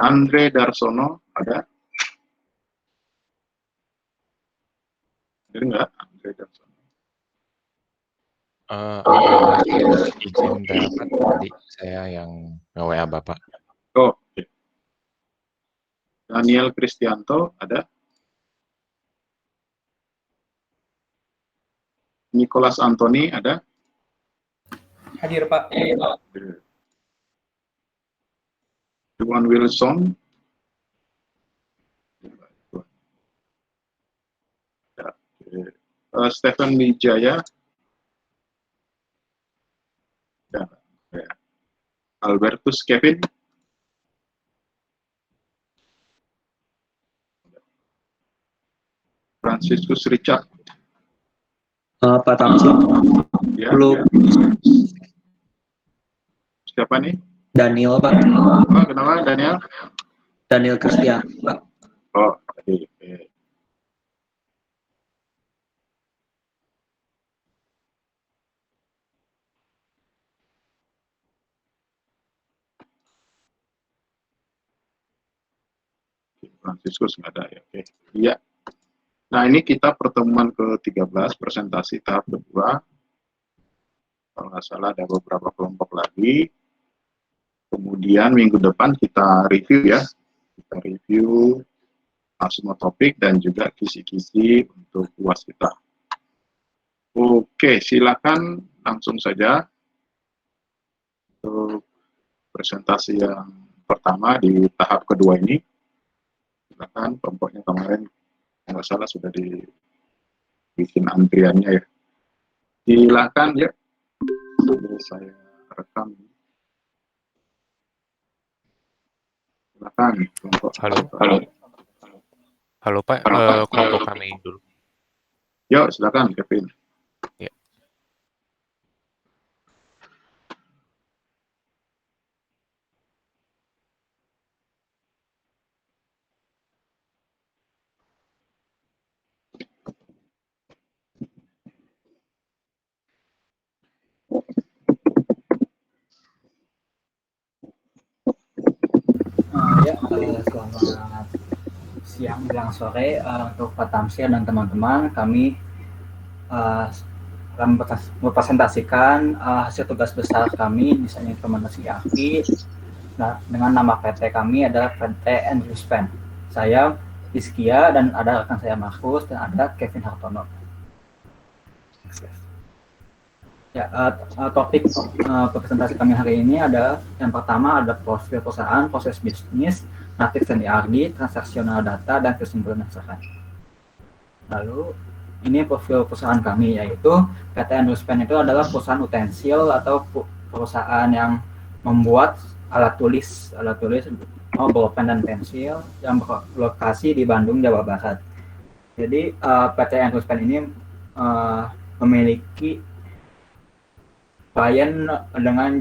Andre Darsono ada? Ada nggak Andre Darsono? Izin dapat tadi saya yang nge-WA Bapak. Oh, okay. Daniel Kristianto ada? Nicholas Anthony ada? Hadir Pak. Juan Wilson ada. Stephen Wijaya ada. Albertus Kevin Franciscus Richard Pak Tamsil. ya, Belum. ya. Siapa nih? Daniel Pak. Oh, kenapa Daniel? Daniel Christian Pak. Oh, oke. Franciscus nggak ada ya. Oke. Iya. Nah, ini kita pertemuan ke-13, presentasi tahap kedua. Kalau nggak salah ada beberapa kelompok lagi. Kemudian minggu depan kita review ya. Kita review semua topik dan juga kisi-kisi untuk UAS kita. Oke, silakan langsung saja untuk presentasi yang pertama di tahap kedua ini. Silakan, kelompoknya kemarin nggak salah sudah dibikin antriannya ya. Silakan ya. Sambil saya rekam. Silakan kelompok. Halo Pak, kelompok kami dulu. Yuk, silakan Kevin. Ya. Selamat siang menjelang sore untuk Pak Tamsil dan teman-teman. Kami akan mempresentasikan hasil tugas besar kami, misalnya implementasi API. Nah, dengan nama PT kami adalah PT Endruspen. Saya Iskia dan ada rekan saya Markus dan ada Kevin Hartono. Ya, topik presentasi kami hari ini ada yang pertama ada profil perusahaan, proses bisnis, natif dan IRD, transaksional data, dan kesimpulan usaha. Lalu ini profil perusahaan kami, yaitu PT Endruspen itu adalah perusahaan utensil atau perusahaan yang membuat alat tulis bolpen dan pensil yang berlokasi di Bandung, Jawa Barat. Jadi PT Endruspen ini memiliki klien dengan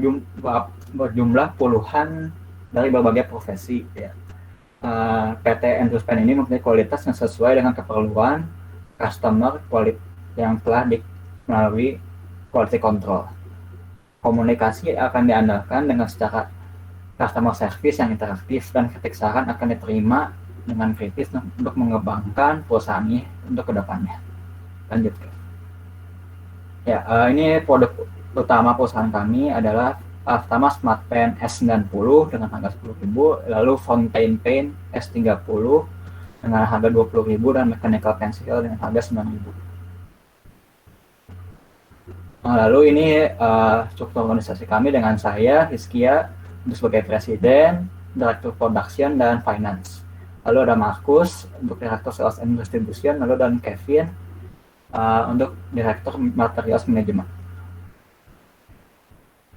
berjumlah puluhan dari berbagai profesi. Ya. PT Endruspen ini mempunyai kualitas yang sesuai dengan keperluan customer yang telah melalui quality control. Komunikasi akan diandalkan dengan secara customer service yang interaktif dan kritik saran akan diterima dengan kritis untuk mengembangkan perusahaan ini untuk kedepannya. Lanjut. Ya, ini produk utama perusahaan kami adalah pertama Smart Pen S90 dengan harga 10.000, lalu Fountain Pen S30 dengan harga 20.000 dan Mechanical Pencil dengan harga 9.000. Lalu ini struktur organisasi kami dengan saya Iskia sebagai presiden, direktur production dan finance. Lalu ada Markus untuk direktur sales and distribution, lalu dan Kevin untuk direktur materials management.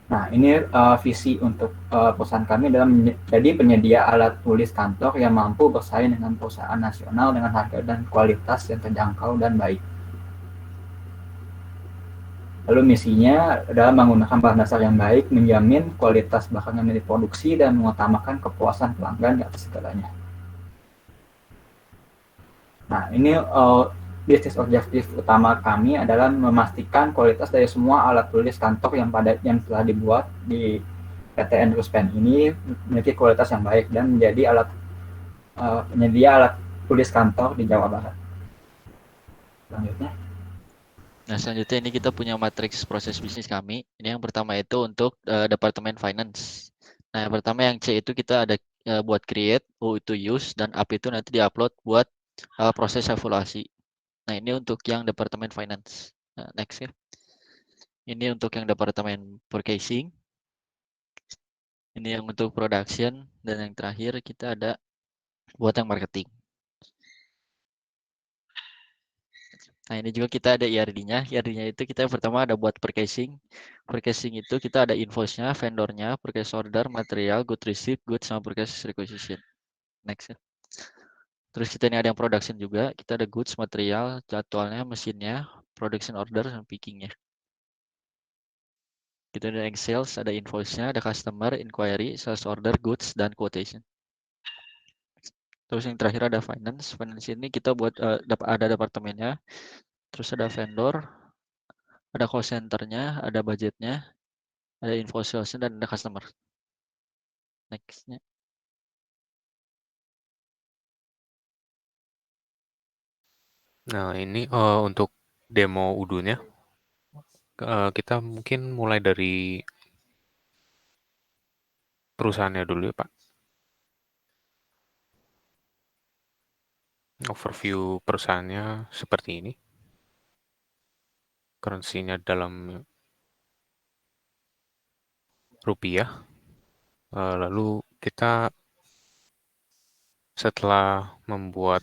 Nah, ini visi untuk perusahaan kami adalah menjadi penyedia alat tulis kantor yang mampu bersaing dengan perusahaan nasional dengan harga dan kualitas yang terjangkau dan baik. Lalu misinya adalah menggunakan bahan dasar yang baik, menjamin kualitas barang yang diproduksi dan mengutamakan kepuasan pelanggan di atas segalanya. Nah, ini bisnis objektif utama kami adalah memastikan kualitas dari semua alat tulis kantor yang telah dibuat di PT Andrews Pen ini memiliki kualitas yang baik dan menjadi penyedia alat tulis kantor di Jawa Barat. Selanjutnya. Nah, selanjutnya ini kita punya matriks proses bisnis kami. Ini yang pertama itu untuk Departemen Finance. Nah, yang pertama yang C itu kita ada buat create, U itu use, dan up itu nanti diupload buat proses evaluasi. Nah, ini untuk yang Departemen Finance. Nah, next ya. Ini untuk yang Departemen Purchasing. Ini yang untuk production. Dan yang terakhir kita ada buat yang marketing. Nah, ini juga kita ada IRD-nya. IRD-nya itu kita yang pertama ada buat purchasing. Purchasing itu kita ada invoice-nya, vendornya, purchase order, material, good receipt, good sama purchase requisition. Next ya. Terus kita ini ada yang production juga. Kita ada goods, material, jadwalnya, mesinnya, production order, dan picking-nya. Kita ada yang sales, ada invoice-nya, ada customer, inquiry, sales order, goods, dan quotation. Terus yang terakhir ada finance. Finance ini kita buat ada departemennya. Terus ada vendor, ada call center-nya, ada budgetnya, ada invoice sales-nya, dan ada customer. Next-nya. Nah, ini untuk demo Udo-nya, kita mungkin mulai dari perusahaannya dulu ya, Pak. Overview perusahaannya seperti ini. Currency-nya dalam rupiah. Lalu kita setelah membuat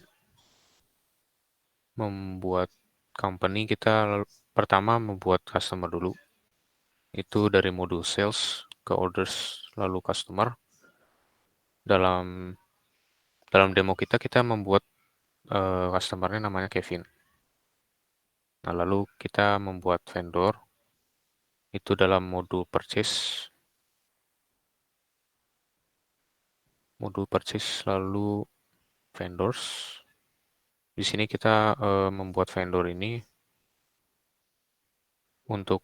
company, kita pertama membuat customer dulu. Itu dari modul sales ke orders lalu customer. Dalam demo kita membuat customer-nya namanya Kevin. Nah, lalu kita membuat vendor itu dalam modul purchase lalu vendors. Di sini kita membuat vendor ini untuk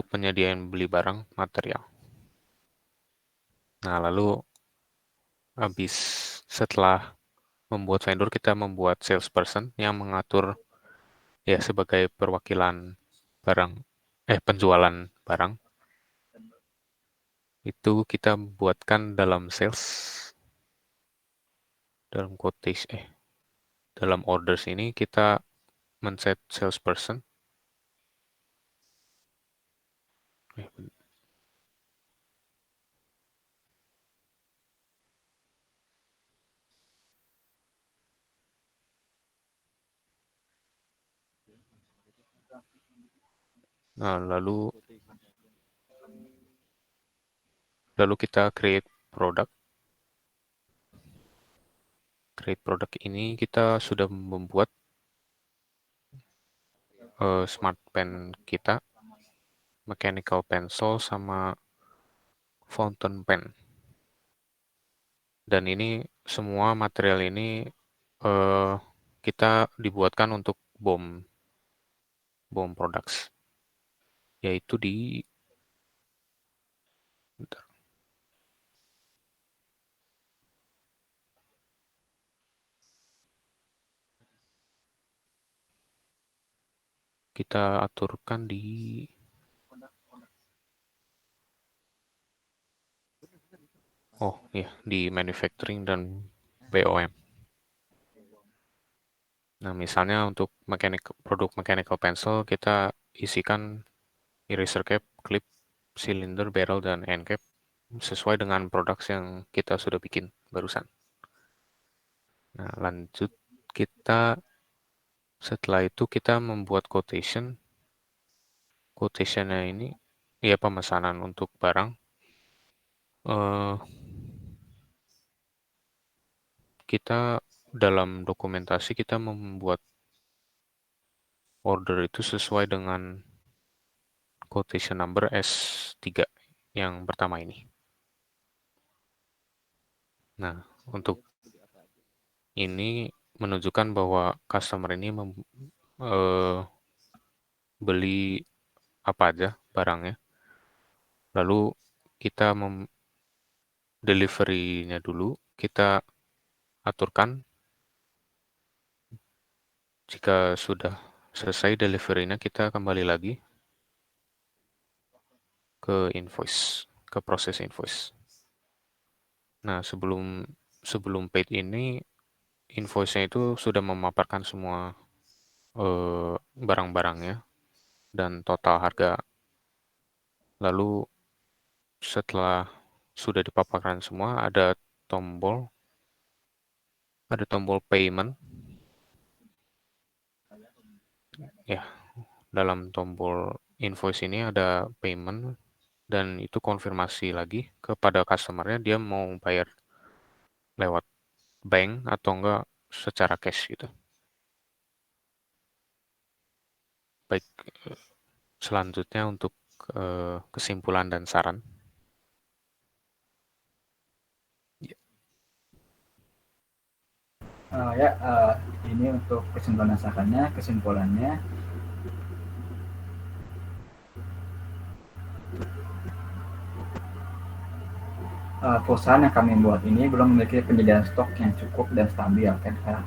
penyediaan beli barang material. Nah, lalu habis setelah membuat vendor, kita membuat salesperson yang mengatur ya sebagai perwakilan penjualan barang. Itu kita buatkan dalam sales, dalam quotation, dalam orders ini kita men-set salesperson. Nah, lalu kita create product. Create product ini kita sudah membuat smart pen kita, mechanical pencil, sama fountain pen. Dan ini semua material ini kita dibuatkan untuk BOM products, yaitu di kita aturkan di di manufacturing dan BOM. Nah, misalnya untuk produk mechanical pencil, kita isikan eraser cap, clip, cylinder, barrel, dan end cap sesuai dengan produk yang kita sudah bikin barusan. Nah, lanjut setelah itu kita membuat quotation-nya ini ya pemesanan untuk barang. Kita dalam dokumentasi kita membuat order itu sesuai dengan quotation number S3 yang pertama ini. Nah, untuk ini menunjukkan bahwa customer ini beli apa aja barangnya. Lalu kita delivery-nya dulu, kita aturkan. Jika sudah selesai delivery-nya, kita kembali lagi ke invoice, ke proses invoice. Nah, sebelum paid ini, invoice-nya itu sudah memaparkan semua barang-barangnya dan total harga. Lalu setelah sudah dipaparkan semua, ada tombol payment. Ya, dalam tombol invoice ini ada payment dan itu konfirmasi lagi kepada customer-nya dia mau bayar lewat bank atau enggak secara cash gitu. Baik, selanjutnya untuk kesimpulan dan saran. Ini untuk kesimpulannya perusahaan yang kami buat ini belum memiliki penyediaan stok yang cukup dan stabil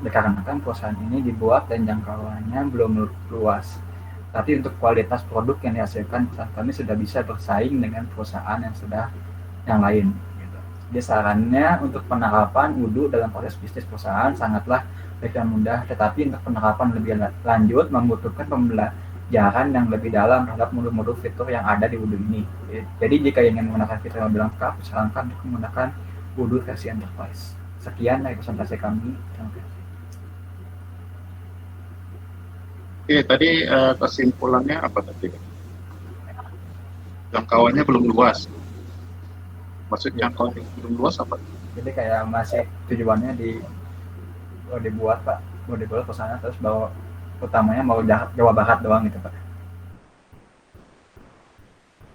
dikarenakan perusahaan ini dibuat dan jangkauannya belum luas. Tapi untuk kualitas produk yang dihasilkan perusahaan kami sudah bisa bersaing dengan perusahaan yang lain. Gitu. Jadi sarannya untuk penerapan UDU dalam proses bisnis perusahaan sangatlah baik dan mudah, tetapi untuk penerapan lebih lanjut membutuhkan pembelajaran yang lebih dalam terhadap modul-modul fitur yang ada di UDU ini. Jadi jika ingin menggunakan fitur yang lebih lengkap, disarankan untuk menggunakan UDU versi Enterprise. Sekian dari presentasi kami. Terima kasih. Oke, tadi kesimpulannya apa tadi? Jangkauannya belum luas. Maksud jangkauannya belum luas apa? Jadi kayak masih tujuannya dibuat Pak, mau dibuat perusahaan terus bawa utamanya mau Jawa Barat doang gitu Pak.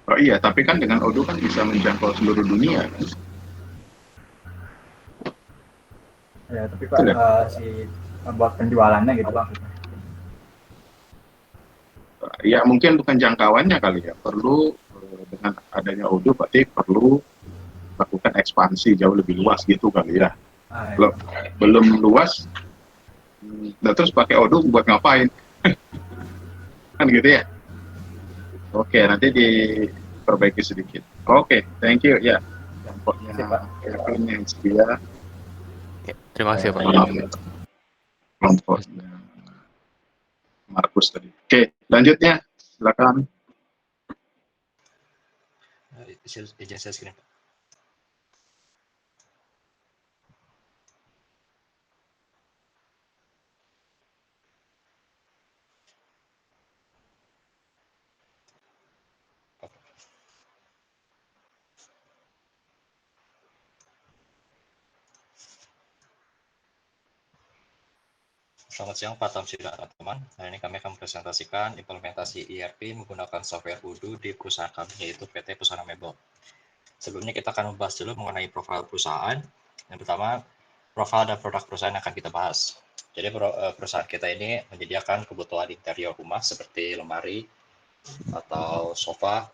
Oh iya, tapi kan dengan Odoo kan bisa menjangkau seluruh dunia kan? Ya, tapi Pak buat penjualannya gitu Pak. Ya mungkin bukan jangkauannya kali ya, perlu dengan adanya Odoo berarti perlu lakukan ekspansi jauh lebih luas gitu kali ya. Ya. Belum luas, dan terus pakai Odoo buat ngapain? Kan gitu ya. Oke, nanti diperbaiki sedikit. Oke, thank you ya. Tampaknya Kevin yang sedia. Ya, terima kasih Pak. Kelompoknya Markus tadi. Oke, lanjutnya silakan. Izin saya screen. Selamat siang Pak Tamsi dan teman-teman. Hari ini kami akan presentasikan implementasi ERP menggunakan software Odoo di perusahaan kami, yaitu PT Pusana Mebel. Sebelumnya kita akan membahas dulu mengenai profil perusahaan. Yang pertama, profil dan produk perusahaan yang akan kita bahas. Jadi perusahaan kita ini menyediakan kebutuhan interior rumah seperti lemari atau sofa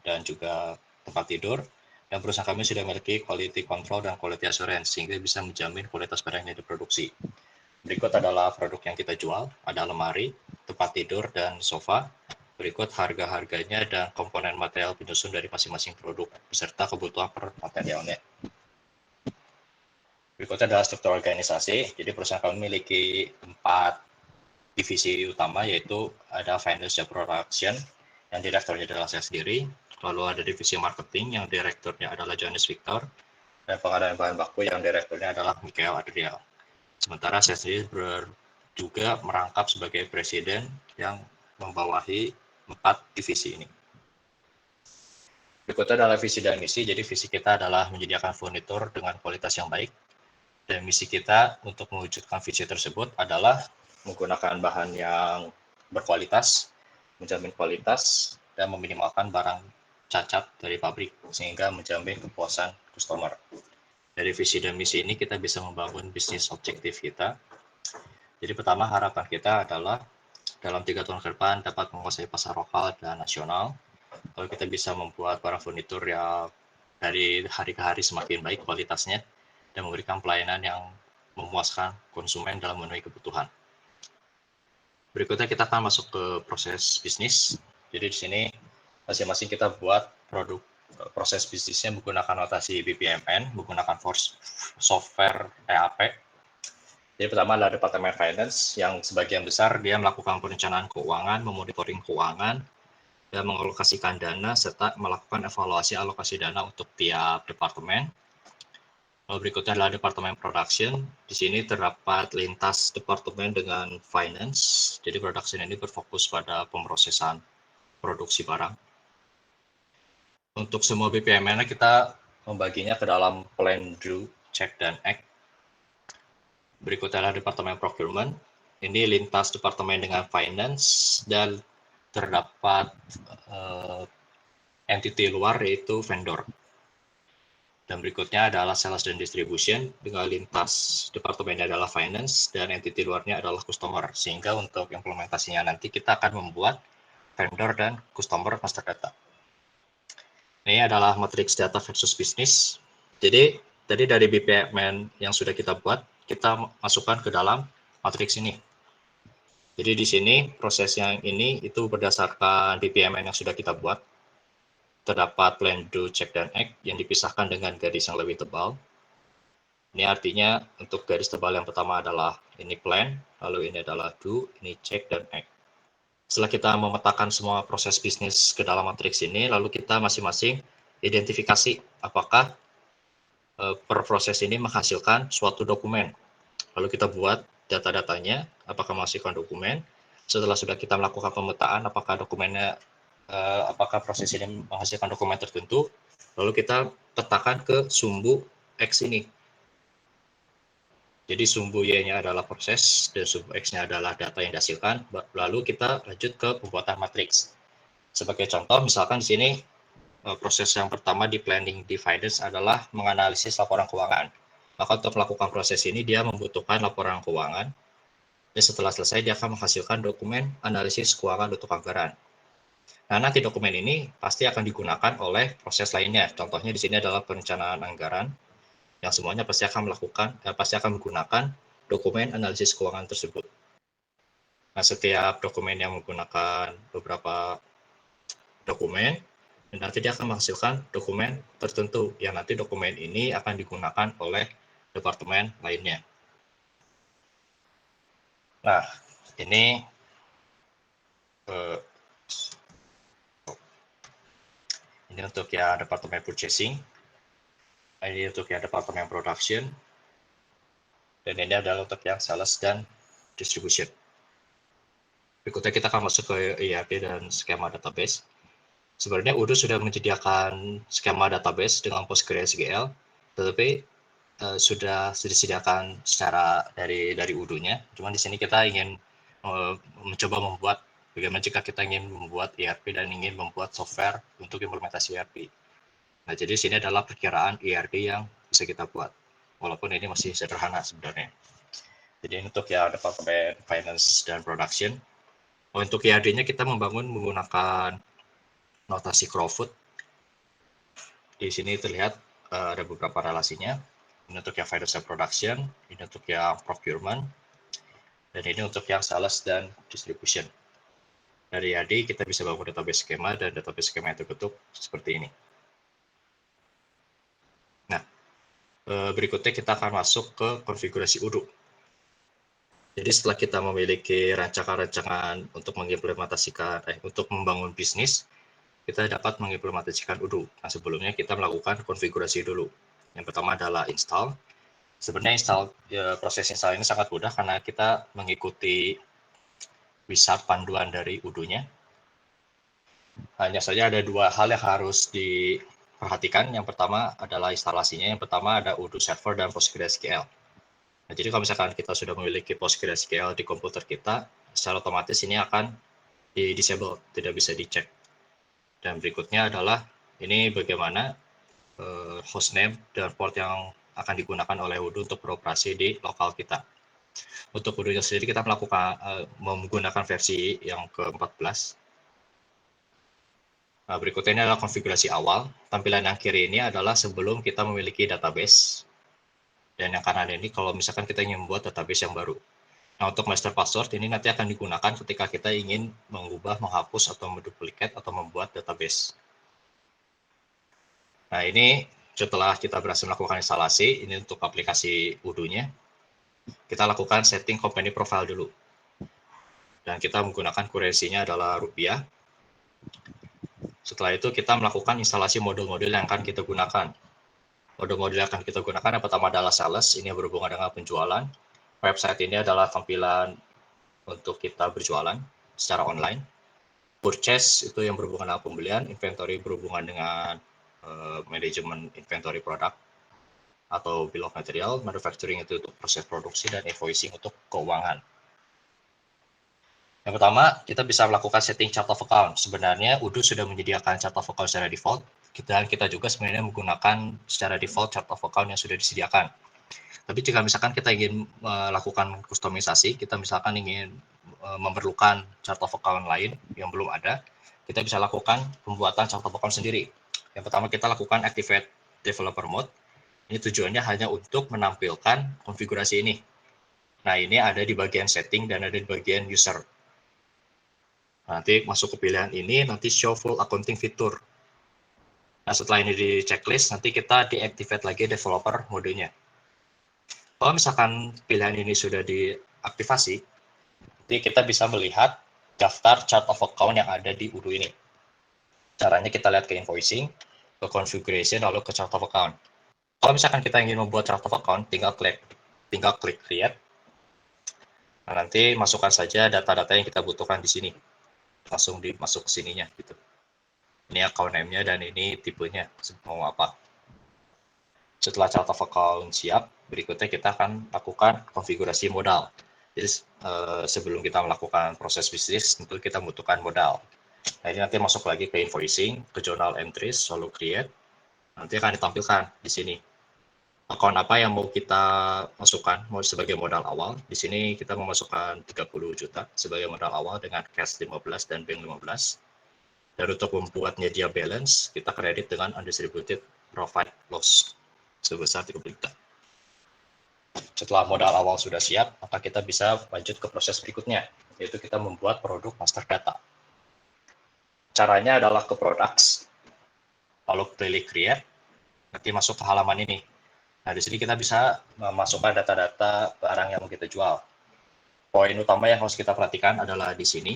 dan juga tempat tidur. Dan perusahaan kami sudah memiliki quality control dan quality assurance sehingga bisa menjamin kualitas barang yang diproduksi. Berikut adalah produk yang kita jual, ada lemari, tempat tidur, dan sofa. Berikut harga-harganya dan komponen material penyusun dari masing-masing produk, beserta kebutuhan per materialnya. Berikutnya adalah struktur organisasi. Jadi perusahaan kami memiliki 4 divisi utama, yaitu ada Finance dan Production, yang direkturnya adalah saya sendiri. Lalu ada divisi marketing, yang direkturnya adalah Johannes Victor. Dan pengadaan bahan baku, yang direkturnya adalah Michael Adriel. Sementara saya sendiri juga merangkap sebagai presiden yang membawahi 4 divisi ini. Berikutnya adalah visi dan misi. Jadi visi kita adalah menyediakan furnitur dengan kualitas yang baik. Dan misi kita untuk mewujudkan visi tersebut adalah menggunakan bahan yang berkualitas, menjamin kualitas, dan meminimalkan barang cacat dari pabrik sehingga menjamin kepuasan customer. Dari visi dan misi ini kita bisa membangun bisnis objektif kita. Jadi pertama harapan kita adalah dalam 3 tahun ke depan dapat menguasai pasar lokal dan nasional. lalu kita bisa membuat barang furnitur yang dari hari ke hari semakin baik kualitasnya dan memberikan pelayanan yang memuaskan konsumen dalam memenuhi kebutuhan. Berikutnya kita akan masuk ke proses bisnis. Jadi di sini masing-masing kita buat proses bisnisnya menggunakan notasi BPMN, menggunakan software EAP. Jadi pertama adalah Departemen Finance yang sebagian besar dia melakukan perencanaan keuangan, memonitoring keuangan, dan mengalokasikan dana serta melakukan evaluasi alokasi dana untuk tiap departemen. Lalu berikutnya adalah Departemen Production. Di sini terdapat lintas departemen dengan finance. Jadi production ini berfokus pada pemrosesan produksi barang. Untuk semua BPMN kita membaginya ke dalam plan, do, check, dan act. Berikutnya adalah Departemen Procurement. Ini lintas departemen dengan finance dan terdapat entity luar yaitu vendor. Dan berikutnya adalah sales dan distribution dengan lintas departemennya adalah finance dan entity luarnya adalah customer. Sehingga untuk implementasinya nanti kita akan membuat vendor dan customer master data. Ini adalah matriks data versus bisnis. Jadi tadi dari BPMN yang sudah kita buat, kita masukkan ke dalam matriks ini. Jadi di sini proses yang ini itu berdasarkan BPMN yang sudah kita buat. Terdapat plan, do, check, dan act yang dipisahkan dengan garis yang lebih tebal. Ini artinya untuk garis tebal yang pertama adalah ini plan, lalu ini adalah do, ini check, dan act. Setelah kita memetakan semua proses bisnis ke dalam matriks ini, lalu kita masing-masing identifikasi apakah per proses ini menghasilkan suatu dokumen. Lalu kita buat data-datanya, apakah menghasilkan dokumen. Setelah sudah kita melakukan pemetaan, apakah dokumennya apakah proses ini menghasilkan dokumen tertentu, lalu kita petakan ke sumbu X ini. Jadi sumbu Y-nya adalah proses dan sumbu X-nya adalah data yang dihasilkan, lalu kita lanjut ke pembuatan matriks. Sebagai contoh, misalkan di sini proses yang pertama di planning di finance adalah menganalisis laporan keuangan. Maka untuk melakukan proses ini dia membutuhkan laporan keuangan, dan setelah selesai dia akan menghasilkan dokumen analisis keuangan untuk anggaran. Nah, nanti dokumen ini pasti akan digunakan oleh proses lainnya. Contohnya di sini adalah perencanaan anggaran, yang semuanya pasti akan menggunakan dokumen analisis keuangan tersebut. Nah, setiap dokumen yang menggunakan beberapa dokumen, nanti dia akan menghasilkan dokumen tertentu, yang nanti dokumen ini akan digunakan oleh departemen lainnya. Nah, ini untuk ya departemen purchasing, ini untuk ya departemen production, dan ini adalah untuk yang sales dan distribution. Berikutnya kita akan masuk ke ERP dan skema database. Sebenarnya Odoo sudah menyediakan skema database dengan PostgreSQL, tetapi sudah disediakan secara dari Odoo-nya. Cuman di sini kita ingin mencoba membuat bagaimana jika kita ingin membuat ERP dan ingin membuat software untuk implementasi ERP. Nah, jadi sini adalah perkiraan ERP yang bisa kita buat, walaupun ini masih sederhana sebenarnya. Jadi untuk ya departemen finance dan production. Untuk ERP-nya kita menggunakan notasi Crowfoot. Di sini terlihat ada beberapa relasinya. Ini untuk yang finance dan production, ini untuk yang procurement, dan ini untuk yang sales dan distribution. Dari ERP kita bisa bangun database skema, dan database skema itu bentuk seperti ini. Nah, berikutnya kita akan masuk ke konfigurasi Odoo. Jadi setelah kita memiliki rancangan-rancangan untuk mengimplementasikan, untuk membangun bisnis, kita dapat mengimplementasikan Odoo. Nah, sebelumnya kita melakukan konfigurasi dulu. Yang pertama adalah install. Sebenarnya proses install ini sangat mudah karena kita mengikuti wizard panduan dari Odoo-nya. Hanya saja ada dua hal yang harus diperhatikan. Yang pertama adalah instalasinya. Yang pertama ada Odoo Server dan PostgreSQL. Nah, jadi kalau misalkan kita sudah memiliki PostgreSQL di komputer kita, secara otomatis ini akan di-disable, tidak bisa dicek. Dan berikutnya adalah ini bagaimana hostname dan port yang akan digunakan oleh Odoo untuk beroperasi di lokal kita. Untuk Odoo sendiri kita menggunakan versi yang ke-14. Nah, berikutnya ini adalah konfigurasi awal. Tampilan yang kiri ini adalah sebelum kita memiliki database. Dan yang kanan ini kalau misalkan kita ingin membuat database yang baru. Nah, untuk master password ini nanti akan digunakan ketika kita ingin mengubah, menghapus, atau menduplikat, atau membuat database. Nah, ini setelah kita berhasil melakukan instalasi, ini untuk aplikasi Odoo-nya, kita lakukan setting company profile dulu. Dan kita menggunakan currency-nya adalah rupiah. Setelah itu kita melakukan instalasi modul-modul yang akan kita gunakan. Modul-modul yang akan kita gunakan yang pertama adalah sales, ini yang berhubungan dengan penjualan. Website ini adalah tampilan untuk kita berjualan secara online. Purchase itu yang berhubungan dengan pembelian, inventory berhubungan dengan manajemen inventory produk atau bill of material, manufacturing itu untuk proses produksi, dan invoicing untuk keuangan. Yang pertama, kita bisa melakukan setting chart of account. Sebenarnya Odoo sudah menyediakan chart of account secara default, dan kita juga sebenarnya menggunakan secara default chart of account yang sudah disediakan. Tapi jika misalkan kita ingin melakukan kustomisasi, kita misalkan ingin memerlukan chart of account lain yang belum ada, kita bisa lakukan pembuatan chart of account sendiri. Yang pertama kita lakukan activate developer mode. Ini tujuannya hanya untuk menampilkan konfigurasi ini. Nah, ini ada di bagian setting dan ada di bagian user. Nanti masuk ke pilihan ini, nanti show full accounting fitur. Nah, setelah ini di checklist, nanti kita deactivate lagi developer modenya. Kalau misalkan pilihan ini sudah diaktifasi, nanti kita bisa melihat daftar chart of account yang ada di Odoo ini. Caranya kita lihat ke invoicing, ke configuration, lalu ke chart of account. Kalau misalkan kita ingin membuat chart of account, tinggal klik create. Nah, nanti masukkan saja data-data yang kita butuhkan di sini. Langsung dimasuk ke sininya gitu. Ini account name-nya dan ini tipenya mau apa. Setelah chart of account siap, berikutnya kita akan lakukan konfigurasi modal. Jadi sebelum kita melakukan proses bisnis, tentu kita membutuhkan modal. Nah, ini nanti masuk lagi ke invoicing, ke journal entries, lalu create. Nanti akan ditampilkan di sini. Account apa yang mau kita masukkan, mau sebagai modal awal. Di sini kita memasukkan 30 juta sebagai modal awal dengan cash 15 dan bank 15. Dan untuk membuatnya dia balance, kita kredit dengan undistributed profit loss sebesar 30 juta. Setelah modal awal sudah siap, maka kita bisa lanjut ke proses berikutnya, yaitu kita membuat produk master data. Caranya adalah ke products, lalu pilih create, nanti masuk ke halaman ini. Nah, di sini kita bisa memasukkan data-data barang yang mau kita jual. Poin utama yang harus kita perhatikan adalah di sini,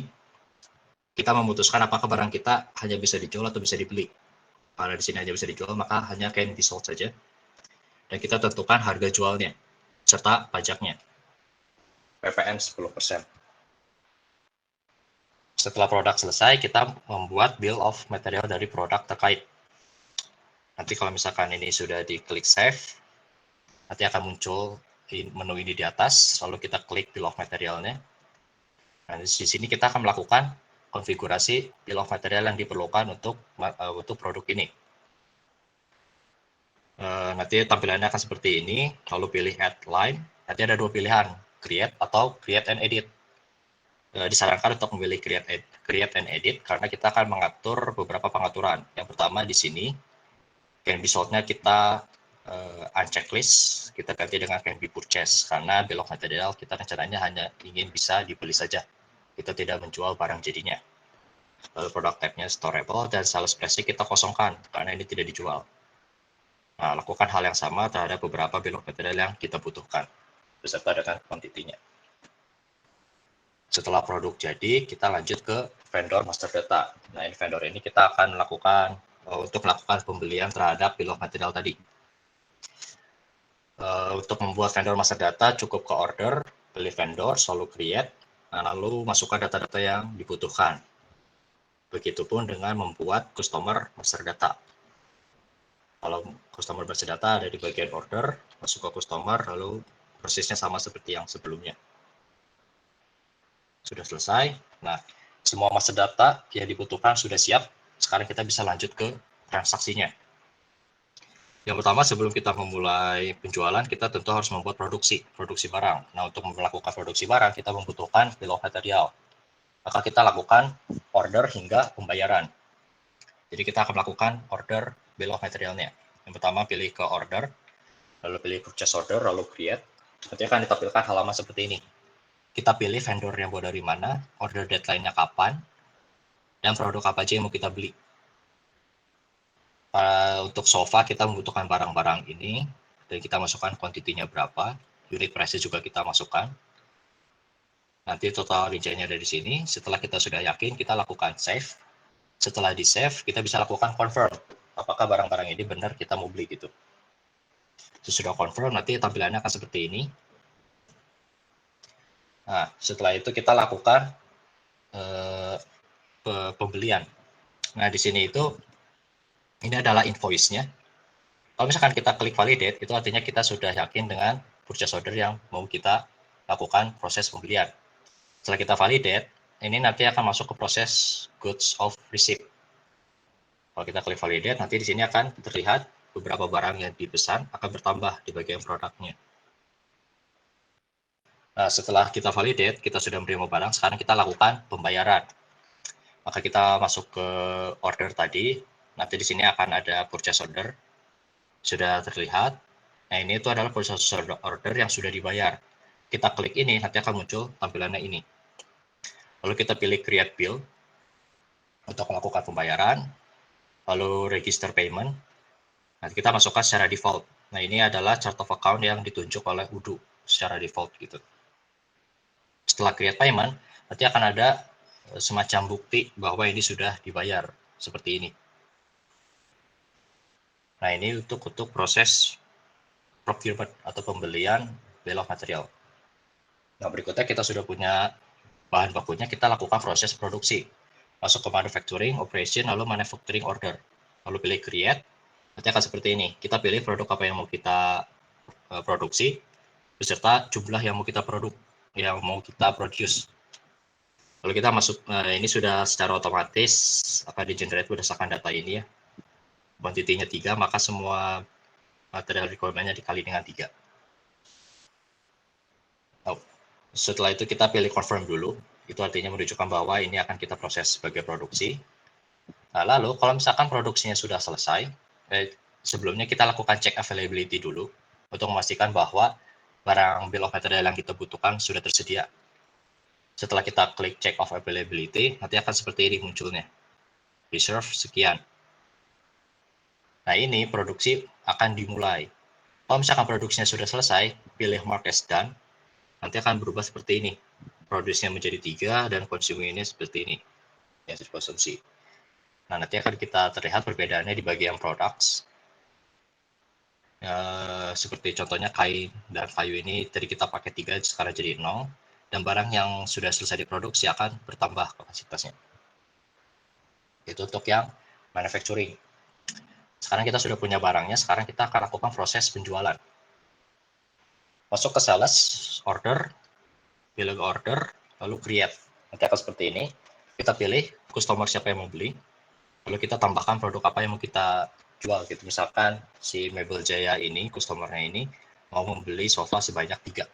kita memutuskan apakah barang kita hanya bisa dijual atau bisa dibeli. Karena di sini hanya bisa dijual, maka hanya can be sold saja. Dan kita tentukan harga jualnya, serta pajaknya. PPN 10%. Setelah produk selesai, kita membuat bill of material dari produk terkait. Nanti kalau misalkan ini sudah diklik save, nanti akan muncul menu ini di atas, lalu kita klik bill of materialnya. Nah, di sini kita akan melakukan konfigurasi bill of material yang diperlukan untuk produk ini. Nanti tampilannya akan seperti ini, lalu pilih add line. Nanti ada dua pilihan, create atau create and edit. Disarankan untuk memilih create and edit karena kita akan mengatur beberapa pengaturan. Yang pertama di sini, can be sold-nya kita unchecklist, kita ganti dengan can be purchase karena bill of material kita rencananya hanya ingin bisa dibeli saja. Kita tidak menjual barang jadinya. Lalu product type-nya storable dan sales price kita kosongkan karena ini tidak dijual. Nah, lakukan hal yang sama terhadap beberapa bill of material yang kita butuhkan beserta dengan quantity-nya. Setelah produk jadi, kita lanjut ke vendor master data. Nah, vendor ini kita akan melakukan untuk melakukan pembelian terhadap bill of material tadi. Untuk membuat vendor master data cukup ke order, pilih vendor, selalu create, lalu masukkan data-data yang dibutuhkan. Begitupun dengan membuat customer master data. Kalau customer master data ada di bagian order, masuk ke customer, lalu prosesnya sama seperti yang sebelumnya. Sudah selesai. Nah, semua master data yang dibutuhkan sudah siap. Sekarang kita bisa lanjut ke transaksinya. Yang pertama, sebelum kita memulai penjualan, kita tentu harus membuat produksi barang. Nah, untuk melakukan produksi barang, kita membutuhkan bill of material. Maka kita lakukan order hingga pembayaran. Jadi kita akan melakukan order bill of materialnya. Yang pertama pilih ke order, lalu pilih purchase order, lalu create. Nanti akan ditampilkan halaman seperti ini. Kita pilih vendor yang buat dari mana, order deadline-nya kapan, dan produk apa aja yang mau kita beli. Untuk sofa kita membutuhkan barang-barang ini, dan kita masukkan kuantitinya berapa, unit price juga kita masukkan. Nanti total rinciannya ada di sini. Setelah kita sudah yakin, kita lakukan save. Setelah di save, kita bisa lakukan confirm. Apakah barang-barang ini benar kita mau beli gitu. Sesudah confirm, nanti tampilannya akan seperti ini. Nah, setelah itu kita lakukan pembelian. Nah, di sini itu, ini adalah invoice-nya. Kalau misalkan kita klik validate, itu artinya kita sudah yakin dengan purchase order yang mau kita lakukan proses pembelian. Setelah kita validate, ini nanti akan masuk ke proses goods of receipt. Kalau kita klik validate, nanti di sini akan terlihat beberapa barang yang dipesan akan bertambah di bagian produknya. Nah, setelah kita validate, kita sudah menerima barang, sekarang kita lakukan pembayaran. Maka kita masuk ke order tadi, nanti di sini akan ada purchase order, sudah terlihat. Nah, ini itu adalah purchase order yang sudah dibayar. Kita klik ini, nanti akan muncul tampilannya ini. Lalu kita pilih create bill untuk melakukan pembayaran, lalu register payment. Nanti kita masukkan secara default. Nah, ini adalah chart of account yang ditunjuk oleh Udo secara default gitu. Setelah create payment, nanti akan ada semacam bukti bahwa ini sudah dibayar seperti ini. Nah, ini untuk proses procurement atau pembelian bill of material. Nah, berikutnya kita sudah punya bahan bakunya, kita lakukan proses produksi. Masuk ke manufacturing, operation, lalu manufacturing order. Lalu pilih create, nanti akan seperti ini. Kita pilih produk apa yang mau kita produksi, beserta jumlah yang mau kita produce. Lalu kita masuk, ini sudah secara otomatis akan di-generate berdasarkan data ini ya. Kuantitinya 3, maka semua material requirement-nya dikali dengan 3. Setelah itu kita pilih confirm dulu, itu artinya menunjukkan bahwa ini akan kita proses sebagai produksi. Nah, lalu kalau misalkan produksinya sudah selesai, sebelumnya kita lakukan check availability dulu untuk memastikan bahwa barang bill of material yang kita butuhkan sudah tersedia. Setelah kita klik check of availability, nanti akan seperti ini munculnya. Reserve sekian. Nah, ini produksi akan dimulai. Kalau misalkan produksinya sudah selesai, pilih mark as done, nanti akan berubah seperti ini. Produksinya menjadi 3 dan consumingnya seperti ini. Yang dikonsumsi. Nah, nanti akan kita terlihat perbedaannya di bagian products. Seperti contohnya kain dan kayu ini tadi kita pakai 3, sekarang jadi 0. Dan barang yang sudah selesai diproduksi akan bertambah kapasitasnya. Itu untuk yang manufacturing. Sekarang kita sudah punya barangnya, sekarang kita akan lakukan proses penjualan. Masuk ke sales, order, pilih order, lalu create. Nanti akan seperti ini. Kita pilih customer siapa yang mau beli, lalu kita tambahkan produk apa yang mau kita jual. Gitu. Misalkan si Mebel Jaya ini, customernya ini, mau membeli sofa sebanyak 3.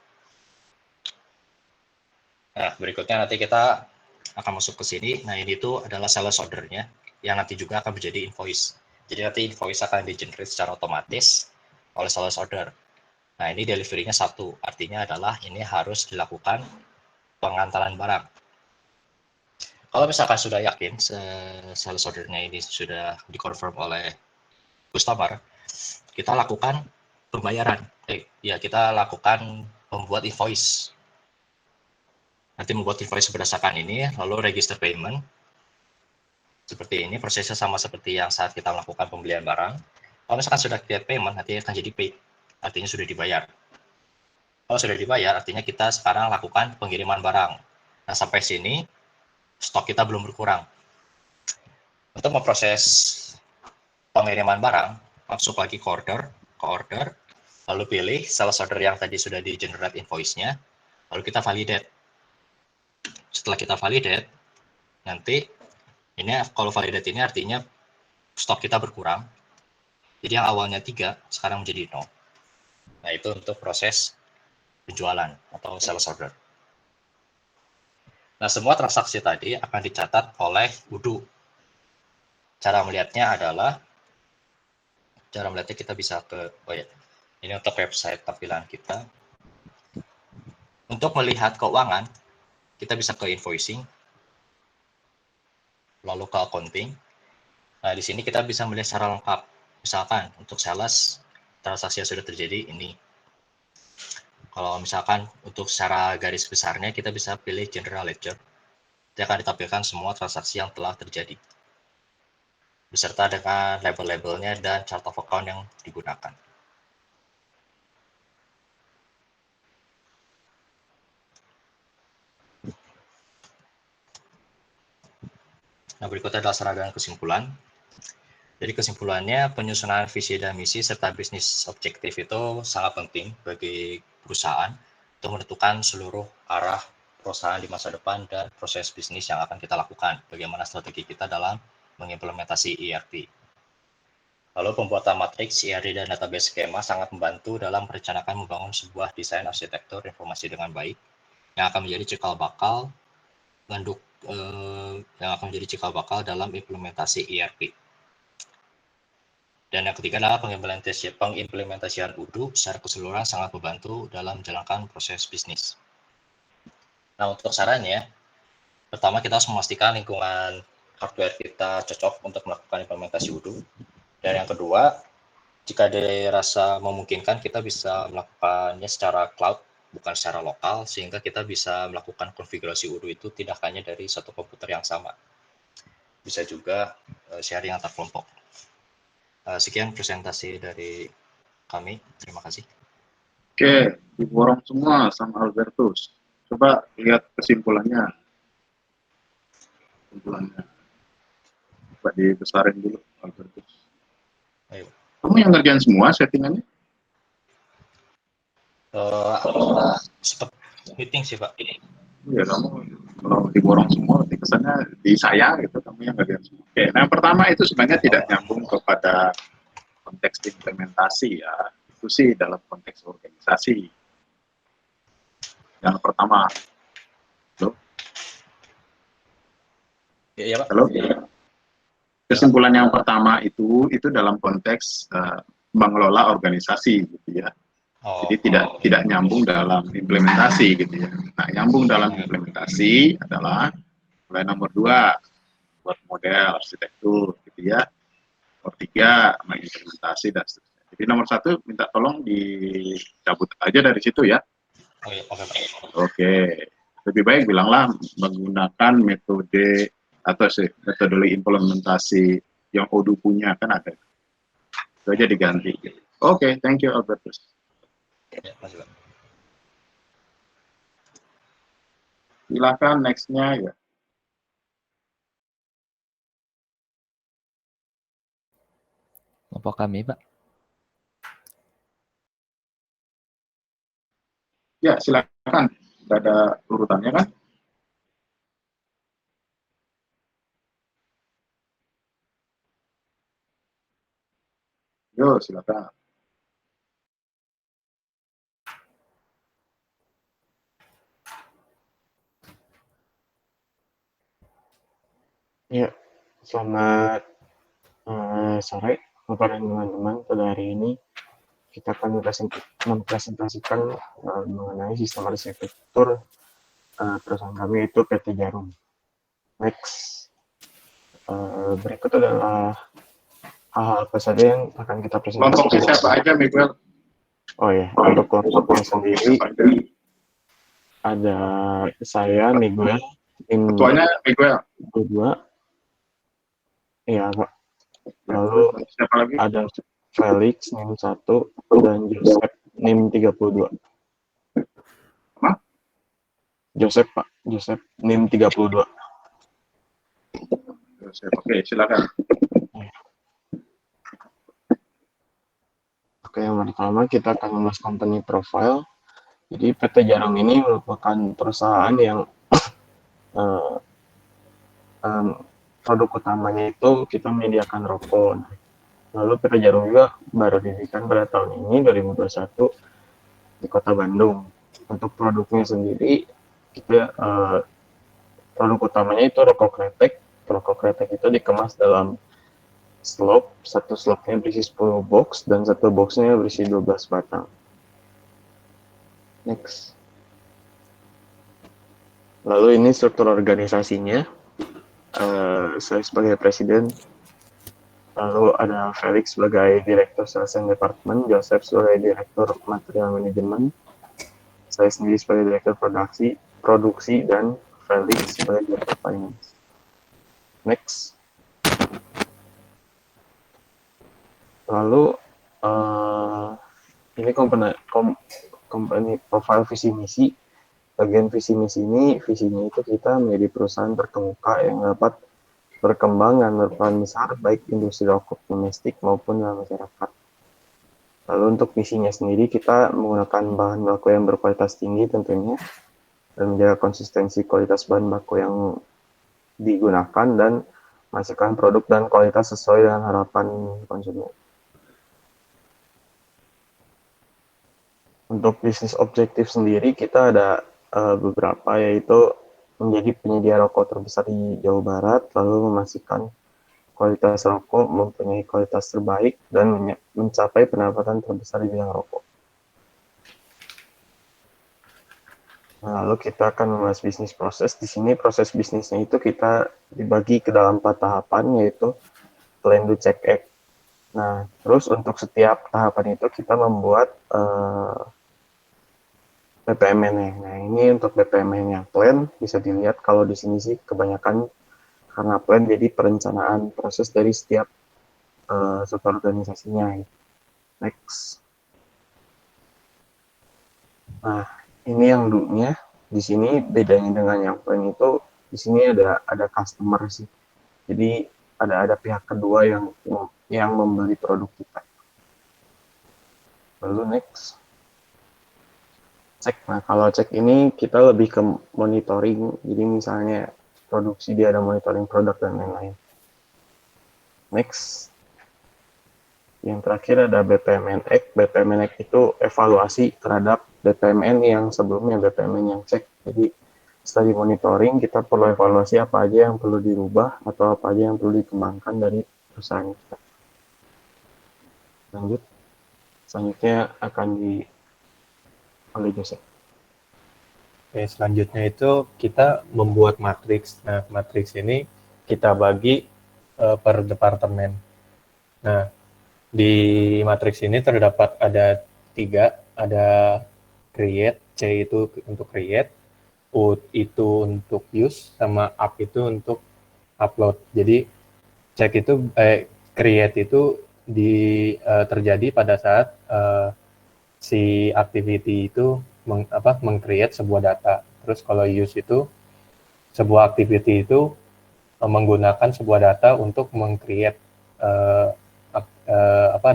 Nah, berikutnya nanti kita akan masuk ke sini. Nah, ini tuh adalah sales order-nya, yang nanti juga akan menjadi invoice. Jadi nanti invoice akan di-generate secara otomatis oleh sales order. Nah, ini delivery-nya 1, artinya adalah ini harus dilakukan pengantaran barang. Kalau misalkan sudah yakin sales order-nya ini sudah dikonfirm oleh customer, kita lakukan pembayaran. Kita lakukan membuat invoice. Nanti membuat invoice berdasarkan ini, lalu register payment. Seperti ini, prosesnya sama seperti yang saat kita melakukan pembelian barang. Kalau misalkan sudah create payment, nanti akan jadi paid. Artinya sudah dibayar. Kalau sudah dibayar, artinya kita sekarang lakukan pengiriman barang. Nah, sampai sini, stok kita belum berkurang. Untuk memproses pengiriman barang, masuk lagi ke order, lalu pilih sales order yang tadi sudah di-generate invoice-nya, lalu kita validate. Setelah kita validate, nanti ini kalau validate ini artinya stok kita berkurang. Jadi yang awalnya 3, sekarang menjadi 0. Nah, itu untuk proses penjualan atau sales order. Nah, semua transaksi tadi akan dicatat oleh Udo. Cara melihatnya kita bisa ke, ini untuk website tampilan kita. Untuk melihat keuangan, kita bisa ke invoicing, lalu ke accounting. Nah, di sini kita bisa melihat secara lengkap. Misalkan untuk sales, transaksi yang sudah terjadi ini. Kalau misalkan untuk secara garis besarnya, kita bisa pilih general ledger. Dia akan ditampilkan semua transaksi yang telah terjadi, beserta dengan label-labelnya dan chart of account yang digunakan. Nah, berikutnya adalah serangkaian kesimpulan. Jadi kesimpulannya, penyusunan visi dan misi serta bisnis objektif itu sangat penting bagi perusahaan untuk menentukan seluruh arah perusahaan di masa depan dan proses bisnis yang akan kita lakukan. Bagaimana strategi kita dalam mengimplementasi ERP. Lalu pembuatan matriks, ERP dan database skema sangat membantu dalam merencanakan membangun sebuah desain arsitektur informasi dengan baik yang akan menjadi cikal bakal dalam implementasi ERP. Dan yang ketiga adalah pengimplementasian UDU secara keseluruhan sangat membantu dalam menjalankan proses bisnis. Nah, untuk sarannya, pertama kita harus memastikan lingkungan hardware kita cocok untuk melakukan implementasi UDU. Dan yang kedua, jika dirasa memungkinkan, kita bisa melakukannya secara cloud, bukan secara lokal, sehingga kita bisa melakukan konfigurasi UDU itu tidak hanya dari satu komputer yang sama. Bisa juga sharing antar kelompok. Sekian presentasi dari kami. Terima kasih. Oke, diborong semua sama Albertus. Coba lihat kesimpulannya. Coba dibesarin dulu, Albertus. Ayo. Kamu yang ngerjain semua settingannya? Seperti meeting sih, Pak. Ya, kamu kalau diborong semua, kesannya di saya gitu, kamu yang ngerjain semua. Oke, nah yang pertama itu sebenarnya tidak nyambung kepada konteks implementasi ya. Itu sih dalam konteks organisasi. Yang pertama. Halo? Ya, Pak. Halo? Kesimpulan yang pertama itu dalam konteks mengelola organisasi gitu ya. Jadi tidak nyambung dalam implementasi gitu ya. Nah, nyambung dalam implementasi adalah mulai nomor 2 buat model arsitektur gitu ya. Nomor 3 mengimplementasi dan seterusnya. Jadi nomor 1 minta tolong dicabut aja dari situ ya. Oke. Lebih baik bilanglah menggunakan metode atau metodologi implementasi yang Odoo punya kan ada. Itu aja diganti. Oke, thank you Albertus. Ya, makasih, Pak. Silakan next-nya ya. Kelompok kami, Pak. Ya, silakan. Tidak ada urutannya kan? Yo, silakan. Ya, selamat sore kepada teman-teman. Pada hari ini kita akan mempresentasikan mengenai sistem arsitektur perusahaan kami, yaitu PT Jarum. Next, berikut adalah hal-hal apa saja yang akan kita presentasikan. Kelompoknya siapa aja, Miguel? Oh ya, untuk kelompoknya sendiri ada saya, Miguel. Ketuanya Miguel. Kedua, iya Pak. Lalu siapa lagi? ada Felix NIM 1 dan Joseph NIM 32. Apa? Joseph Pak, Joseph NIM 32. Joseph. Oke, silakan. Oke, yang pertama kita akan membahas company profile. Jadi PT Jarum ini merupakan perusahaan yang produk utamanya itu kita menyediakan rokok. Lalu PT Jarum juga baru didirikan pada tahun ini 2021 di Kota Bandung. Untuk produknya sendiri kita produk utamanya itu rokok kretek. Rokok kretek itu dikemas dalam slop, satu slopnya berisi 10 box dan satu boxnya berisi 12 batang. Next. Lalu ini struktur organisasinya. Saya sebagai presiden, lalu ada Felix sebagai direktur sales and department, Joseph sebagai direktur material manajemen, saya sendiri sebagai direktur produksi dan Felix sebagai direktur finance. Next. Lalu ini company profile visi misi. Bagian visi misi ini, visinya itu kita menjadi perusahaan terkemuka yang dapat berkembang dan berperan besar baik industri rokok domestik maupun dalam masyarakat. Lalu untuk misinya sendiri kita menggunakan bahan baku yang berkualitas tinggi tentunya dan menjaga konsistensi kualitas bahan baku yang digunakan dan menghasilkan produk dan kualitas sesuai dengan harapan konsumen. Untuk bisnis objektif sendiri kita ada beberapa, yaitu menjadi penyedia rokok terbesar di Jawa Barat, lalu memastikan kualitas rokok mempunyai kualitas terbaik dan mencapai pendapatan terbesar di bidang rokok. Nah, lalu kita akan membahas bisnis proses. Di sini proses bisnisnya itu kita dibagi ke dalam 4 tahapan, yaitu plan, do, check, act. Nah, terus untuk setiap tahapan itu kita membuat BPMN-nya. Nah, ini untuk BPMN yang plan bisa dilihat kalau di sini sih kebanyakan karena plan jadi perencanaan proses dari setiap suborganisasinya. Next. Nah, ini yang do-nya. Di sini bedanya dengan yang plan itu di sini ada customer sih. Jadi ada pihak kedua yang membeli produk kita. Lalu next. Cek. Nah, kalau cek ini kita lebih ke monitoring. Jadi misalnya produksi dia ada monitoring produk dan lain-lain. Next. Yang terakhir ada BPMN Act. BPMN Act itu evaluasi terhadap BPMN yang sebelumnya, BPMN yang cek. Jadi setelah monitoring kita perlu evaluasi apa aja yang perlu dirubah atau apa aja yang perlu dikembangkan dari perusahaan kita. Lanjut. Selanjutnya akan oleh Joseph. Oke, selanjutnya itu kita membuat matriks. Nah, matriks ini kita bagi per departemen. Nah, di matriks ini terdapat ada 3, ada create, C itu untuk create, U itu untuk use, sama up itu untuk upload. Jadi cek itu create itu terjadi pada saat si activity itu meng-create sebuah data. Terus kalau use itu sebuah activity itu menggunakan sebuah data untuk meng-create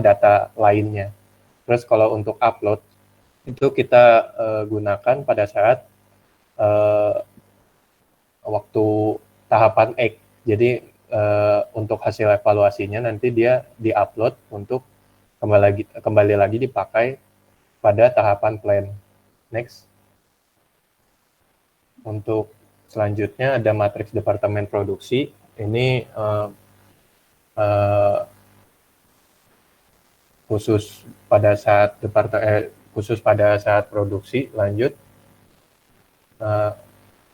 data lainnya. Terus kalau untuk upload itu kita gunakan pada saat waktu tahapan X. Jadi untuk hasil evaluasinya nanti dia di-upload untuk kembali lagi dipakai pada tahapan plan. Next. Untuk selanjutnya ada matriks departemen produksi. Ini khusus pada saat produksi. Lanjut.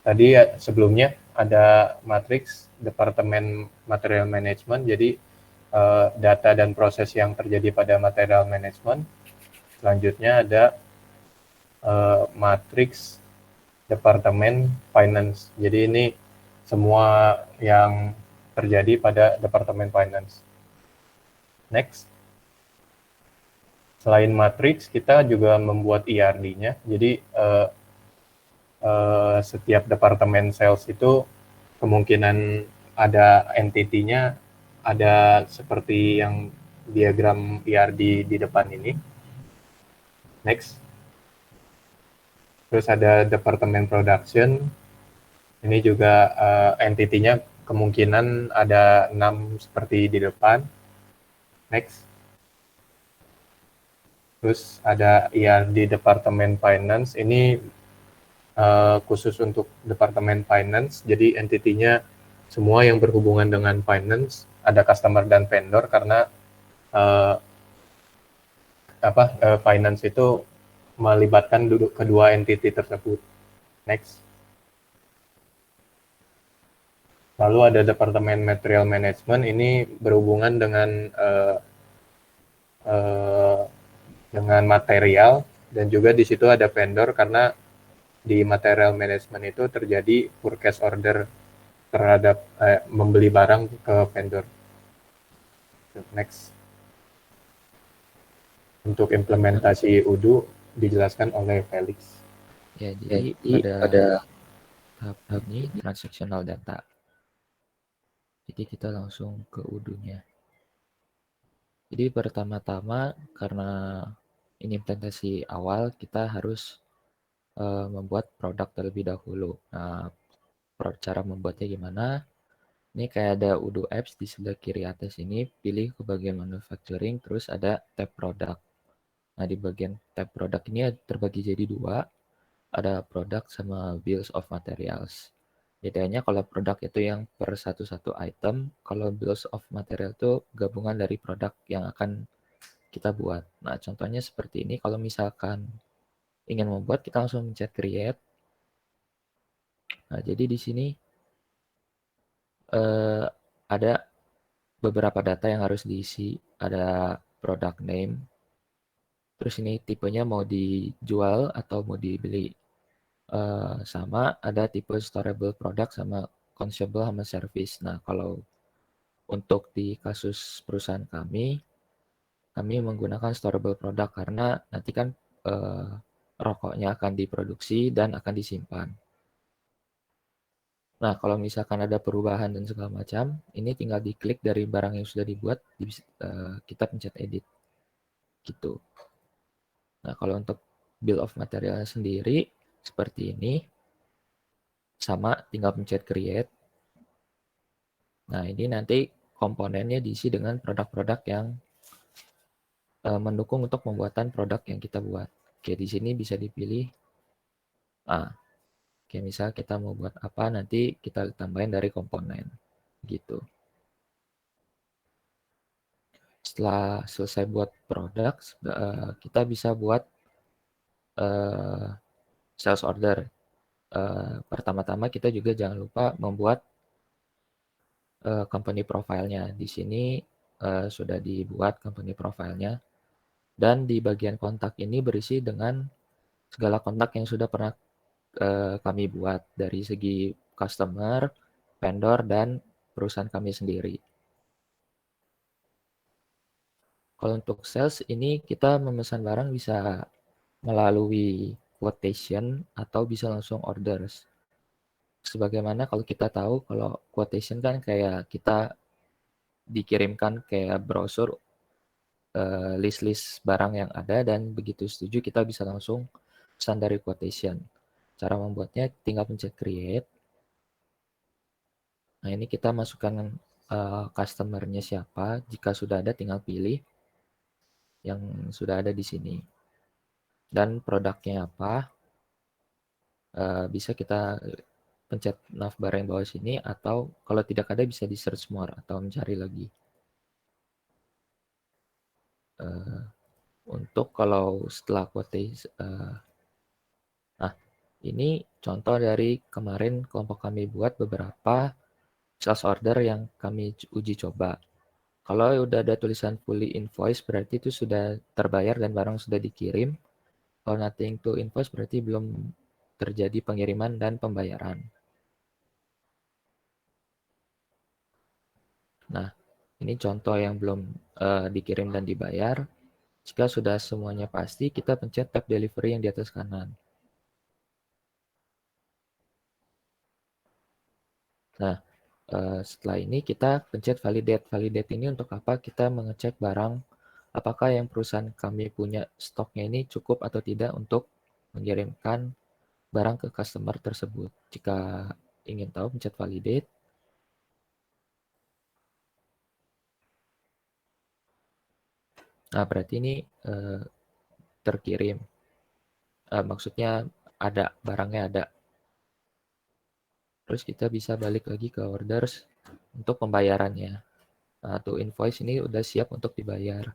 Tadi sebelumnya ada matriks departemen material management. Jadi data dan proses yang terjadi pada material management. Selanjutnya ada matriks departemen finance. Jadi ini semua yang terjadi pada departemen finance. Next. Selain matriks, kita juga membuat ERD-nya. Jadi setiap departemen sales itu kemungkinan ada entity-nya ada seperti yang diagram ERD di depan ini. Next. Terus ada departemen production. Ini juga entity-nya kemungkinan ada 6 seperti di depan. Next. Terus ada ERD departemen finance. Ini khusus untuk departemen finance. Jadi entity-nya semua yang berhubungan dengan finance, ada customer dan vendor karena finance itu melibatkan kedua entity tersebut. Next. Lalu ada Departemen Material Management, ini berhubungan dengan material, dan juga di situ ada vendor karena di material management itu terjadi purchase order terhadap membeli barang ke vendor. Next. Untuk implementasi UDU dijelaskan oleh Felix. Ya, jadi pada tahap ini transactional data. Jadi kita langsung ke UDU-nya. Jadi pertama-tama karena ini implementasi awal, kita harus membuat produk terlebih dahulu. Nah, cara membuatnya gimana? Ini kayak ada UDU apps di sebelah kiri atas ini, pilih ke bagian manufacturing, terus ada tab product. Nah, di bagian tab product ini terbagi jadi dua, ada product sama bills of materials. Bedanya kalau produk itu yang per satu-satu item, kalau bills of material itu gabungan dari produk yang akan kita buat. Nah, contohnya seperti ini, kalau misalkan ingin membuat, kita langsung mencet create. Nah, jadi di sini ada beberapa data yang harus diisi. Ada product name, terus ini tipenya mau dijual atau mau dibeli. Sama ada tipe storable product sama consumable sama service. Nah, kalau untuk di kasus perusahaan kami menggunakan storable product karena nanti kan rokoknya akan diproduksi dan akan disimpan. Nah, kalau misalkan ada perubahan dan segala macam, ini tinggal diklik dari barang yang sudah dibuat, kita pencet edit. Gitu. Nah, kalau untuk bill of materialnya sendiri, seperti ini. Sama, tinggal pencet create. Nah, ini nanti komponennya diisi dengan produk-produk yang mendukung untuk pembuatan produk yang kita buat. Oke, di sini bisa dipilih. Oke, misal kita mau buat apa, nanti kita tambahin dari komponen. Gitu. Setelah selesai buat produk, kita bisa buat sales order. Pertama-tama kita juga jangan lupa membuat company profile-nya. Di sini sudah dibuat company profile-nya. Dan di bagian kontak ini berisi dengan segala kontak yang sudah pernah kami buat dari segi customer, vendor, dan perusahaan kami sendiri. Kalau untuk sales ini kita memesan barang bisa melalui quotation atau bisa langsung orders. Sebagaimana kalau kita tahu kalau quotation kan kayak kita dikirimkan kayak brosur list-list barang yang ada dan begitu setuju kita bisa langsung pesan dari quotation. Cara membuatnya tinggal pencet create. Nah, ini kita masukkan customer-nya siapa. Jika sudah ada tinggal pilih yang sudah ada di sini. Dan produknya apa. Bisa kita pencet navbar yang bawah sini atau kalau tidak ada bisa di search more atau mencari lagi. Untuk kalau setelah quotation, nah ini contoh dari kemarin kelompok kami buat beberapa sales order yang kami uji coba. Kalau udah ada tulisan fully invoice berarti itu sudah terbayar dan barang sudah dikirim. Kalau nothing to invoice berarti belum terjadi pengiriman dan pembayaran. Nah, ini contoh yang belum dikirim dan dibayar. Jika sudah semuanya pasti, kita pencet tab delivery yang di atas kanan. Nah, setelah ini kita pencet validate. Validate ini untuk apa? Kita mengecek barang apakah yang perusahaan kami punya stoknya ini cukup atau tidak untuk mengirimkan barang ke customer tersebut. Jika ingin tahu, pencet validate. Nah, berarti ini terkirim. Maksudnya ada, barangnya ada. Terus kita bisa balik lagi ke orders untuk pembayarannya. Nah, tuh invoice ini udah siap untuk dibayar.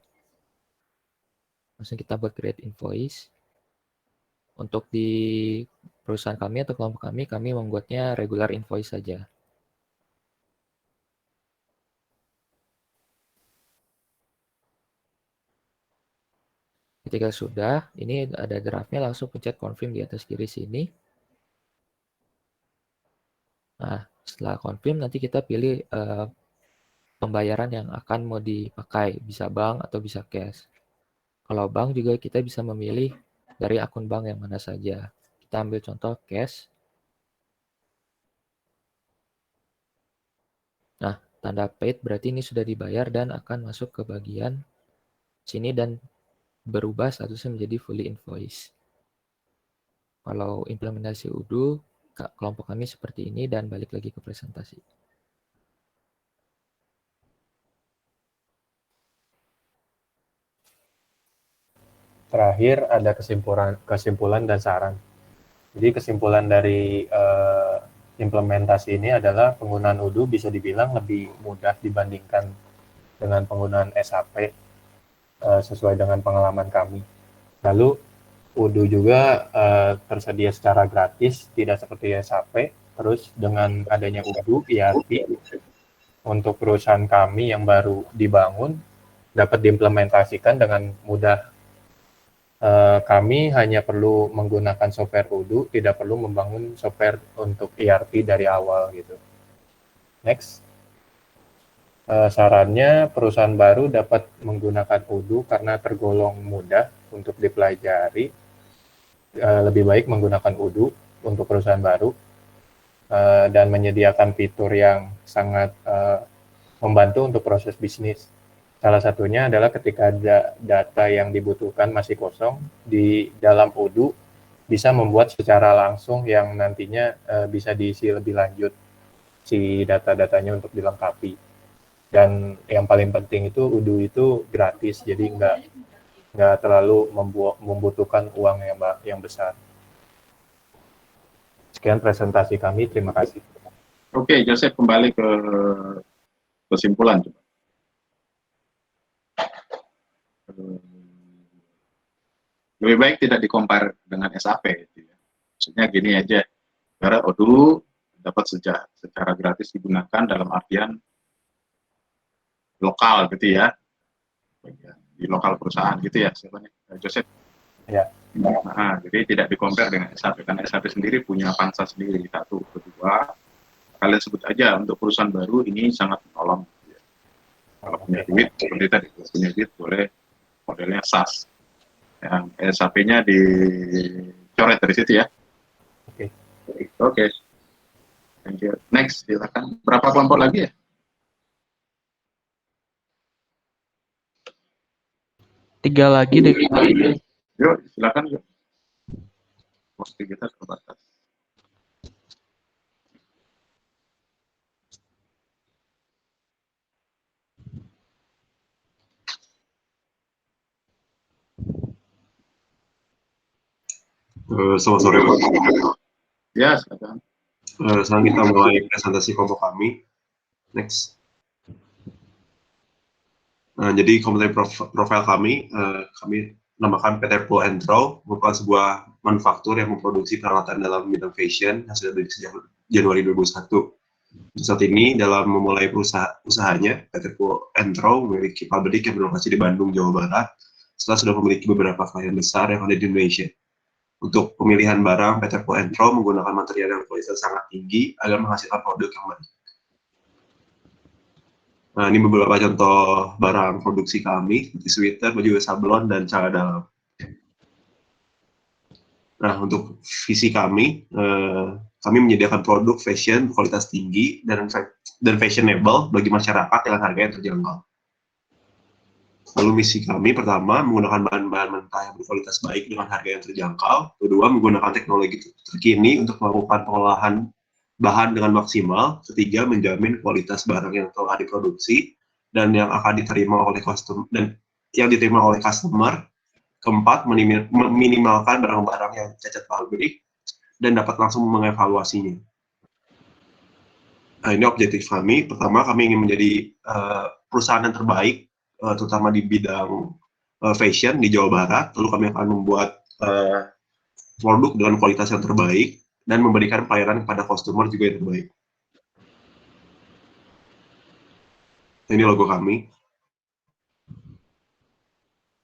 Langsung kita buat create invoice. Untuk di perusahaan kami atau kelompok kami membuatnya regular invoice saja. Ketika sudah, ini ada draftnya, langsung pencet confirm di atas kiri sini. Nah, setelah confirm nanti kita pilih pembayaran yang akan mau dipakai, bisa bank atau bisa cash. Kalau bank juga kita bisa memilih dari akun bank yang mana saja. Kita ambil contoh cash. Nah, tanda paid berarti ini sudah dibayar dan akan masuk ke bagian sini dan berubah statusnya menjadi fully invoice. Kalau implementasi Odoo, kelompok kami seperti ini dan balik lagi ke presentasi. Terakhir ada kesimpulan dan saran. Jadi kesimpulan dari implementasi ini adalah penggunaan Odoo bisa dibilang lebih mudah dibandingkan dengan penggunaan SAP sesuai dengan pengalaman kami. Lalu Odoo juga tersedia secara gratis, tidak seperti SAP. Terus dengan adanya Odoo ERP untuk perusahaan kami yang baru dibangun dapat diimplementasikan dengan mudah. Kami hanya perlu menggunakan software Odoo, tidak perlu membangun software untuk ERP dari awal gitu. Next. Sarannya perusahaan baru dapat menggunakan Odoo karena tergolong mudah untuk dipelajari. Lebih baik menggunakan Odoo untuk perusahaan baru dan menyediakan fitur yang sangat membantu untuk proses bisnis. Salah satunya adalah ketika data yang dibutuhkan masih kosong, di dalam Odoo bisa membuat secara langsung yang nantinya bisa diisi lebih lanjut si data-datanya untuk dilengkapi. Dan yang paling penting itu Odoo itu gratis, jadi nggak terlalu membutuhkan uang yang besar. Sekian presentasi kami, terima kasih. Oke, Joseph, kembali ke kesimpulan. Lebih baik tidak dikompar dengan SAP. Gitu ya. Maksudnya gini aja, karena Odoo dapat secara gratis digunakan dalam artian lokal gitu ya, di lokal perusahaan gitu ya, siapa nih, Joseph? Ya. Nah, jadi tidak dikompar dengan SAP, karena SAP sendiri punya pangsa sendiri. Satu, kedua, kalian sebut aja untuk perusahaan baru ini sangat menolong. Gitu ya. Kalau punya duit, seperti tadi, punya duit boleh modelnya SaaS. Yang SAP-nya dicoret dari situ ya. Oke. Thank you. Next, silakan. Berapa kelompok lagi ya? 3 lagi deh. Yuk, silakan yuk. Waktu kita terbatas. Selamat sore, Pak. Ya, silakan. Sekarang kita mulai presentasi kelompok kami. Next. Jadi komputer profil kami namakan PT Pull and Throw, merupakan sebuah manufaktur yang memproduksi peralatan dalam bidang fashion yang sudah berdiri sejak Januari 2001. Saat ini dalam memulai usahanya, PT Pull and Throw memiliki pabrik yang berlokasi di Bandung, Jawa Barat, setelah sudah memiliki beberapa klien besar yang ada di Indonesia. Untuk pemilihan barang, PT Pull and Throw menggunakan material yang kualitas sangat tinggi agar menghasilkan produk yang baik. Nah, ini beberapa contoh barang produksi kami, seperti sweater, baju sablon, dan celana dalam. Nah, untuk visi kami menyediakan produk fashion kualitas tinggi dan fashionable bagi masyarakat dengan harga yang terjangkau. Lalu misi kami pertama, menggunakan bahan-bahan mentah yang berkualitas baik dengan harga yang terjangkau. Kedua, menggunakan teknologi terkini untuk melakukan pengolahan bahan dengan maksimal. Ketiga, menjamin kualitas barang yang telah diproduksi dan yang akan diterima oleh customer. Keempat, meminimalkan barang-barang yang cacat pabrik dan dapat langsung mengevaluasinya. Nah, ini objektif kami. Pertama, kami ingin menjadi perusahaan yang terbaik, terutama di bidang fashion di Jawa Barat. Lalu kami akan membuat produk dengan kualitas yang terbaik dan memberikan pelayanan kepada customer juga yang terbaik. Ini logo kami.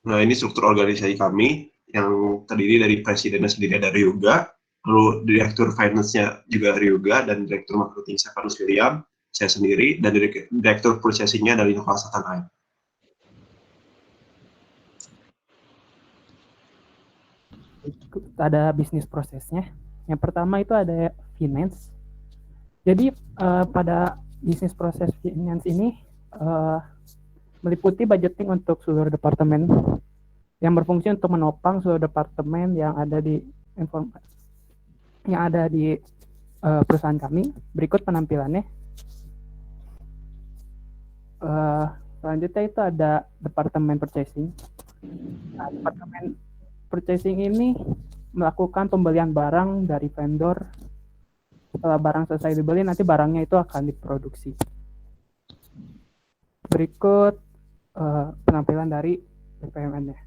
Nah, ini struktur organisasi kami yang terdiri dari presidennya sendiri ada Ryuga, lalu direktur finance-nya juga Ryuga, dan direktur marketing Stefanus William, saya sendiri, dan direktur purchasing-nya dari Nicholas Satanheim. Ada bisnis prosesnya. Yang pertama itu ada finance. Jadi pada bisnis proses finance ini meliputi budgeting untuk seluruh departemen yang berfungsi untuk menopang seluruh departemen yang ada di perusahaan kami. Berikut penampilannya. Selanjutnya itu ada departemen purchasing. Nah, departemen purchasing ini melakukan pembelian barang dari vendor. Setelah barang selesai dibeli, nanti barangnya itu akan diproduksi. Berikut penampilan dari BPMN-nya.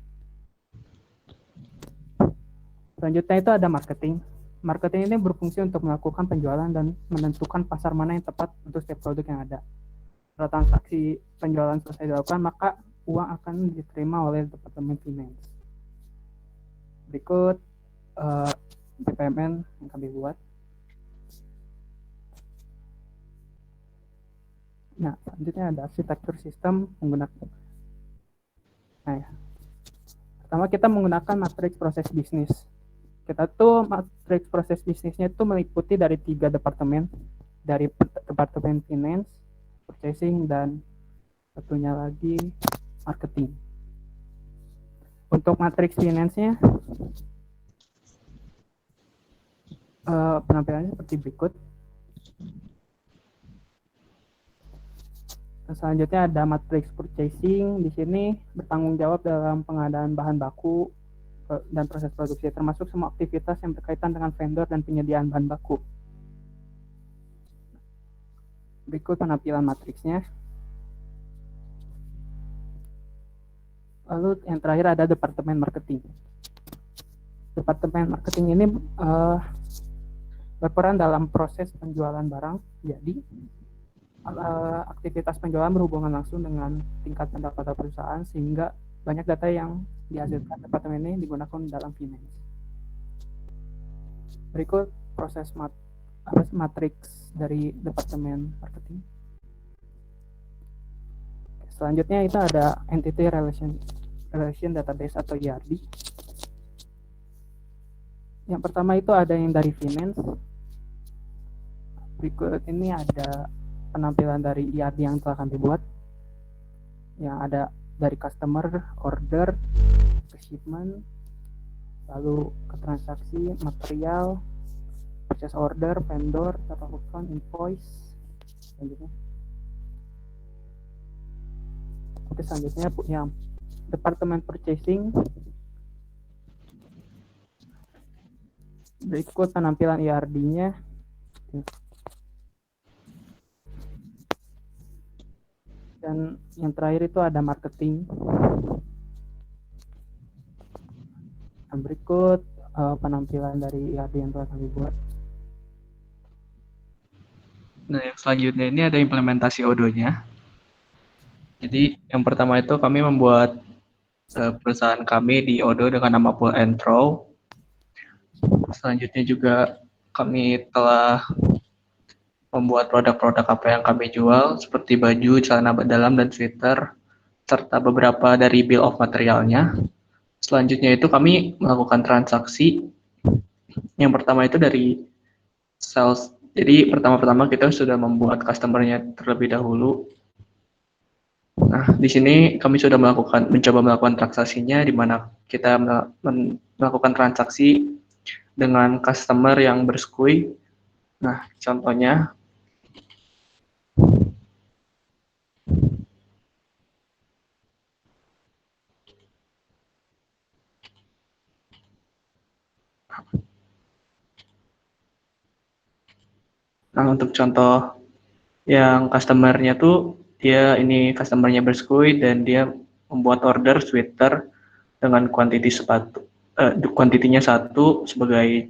Selanjutnya itu ada marketing. Marketing ini berfungsi untuk melakukan penjualan dan menentukan pasar mana yang tepat untuk setiap produk yang ada. Setelah transaksi penjualan selesai dilakukan, maka uang akan diterima oleh Departemen Finance. Berikut BPMN yang kami buat. Nah, selanjutnya ada arsitektur sistem menggunakan. Nah, ya. Pertama kita menggunakan matriks proses bisnis. Kita tuh matriks proses bisnisnya itu meliputi dari 3 departemen, dari departemen finance, purchasing, dan satunya lagi marketing. Untuk matriks finance-nya penampilannya seperti berikut. Selanjutnya ada matriks purchasing. Di sini bertanggung jawab dalam pengadaan bahan baku dan proses produksi, termasuk semua aktivitas yang berkaitan dengan vendor dan penyediaan bahan baku. Berikut penampilan matriksnya. Lalu yang terakhir ada departemen marketing. Departemen marketing ini berperan dalam proses penjualan barang. Jadi aktivitas penjualan berhubungan langsung dengan tingkat pendapatan perusahaan, sehingga banyak data yang dihasilkan departemen ini digunakan dalam finance. Berikut proses matriks dari departemen marketing. Selanjutnya itu ada entity relation database atau ERD. Yang pertama itu ada yang dari finance. Berikut ini ada penampilan dari ERD yang telah kami buat, yang ada dari customer, order, ke shipment, lalu ke transaksi, material, purchase order, vendor, total account, invoice, selanjutnya. Oke, selanjutnya yang departemen purchasing. Berikut penampilan ERD-nya. Dan yang terakhir itu ada marketing. Dan berikut penampilan dari ERD yang telah kami buat. Nah, yang selanjutnya ini ada implementasi Odoo-nya. Jadi yang pertama itu kami membuat perusahaan kami di Odoo dengan nama Pull and Throw. Selanjutnya juga kami telah membuat produk-produk apa yang kami jual, seperti baju, celana dalam, dan sweater, serta beberapa dari bill of materialnya. Selanjutnya itu kami melakukan transaksi. Yang pertama itu dari sales. Jadi pertama-tama kita sudah membuat customer-nya terlebih dahulu. Nah, di sini kami sudah mencoba melakukan transaksinya, di mana kita melakukan transaksi dengan customer yang berskui. Nah, contohnya untuk contoh Yang customer-nya tuh ini customer-nya berskui dan dia membuat order sweater dengan kuantitinya satu sebagai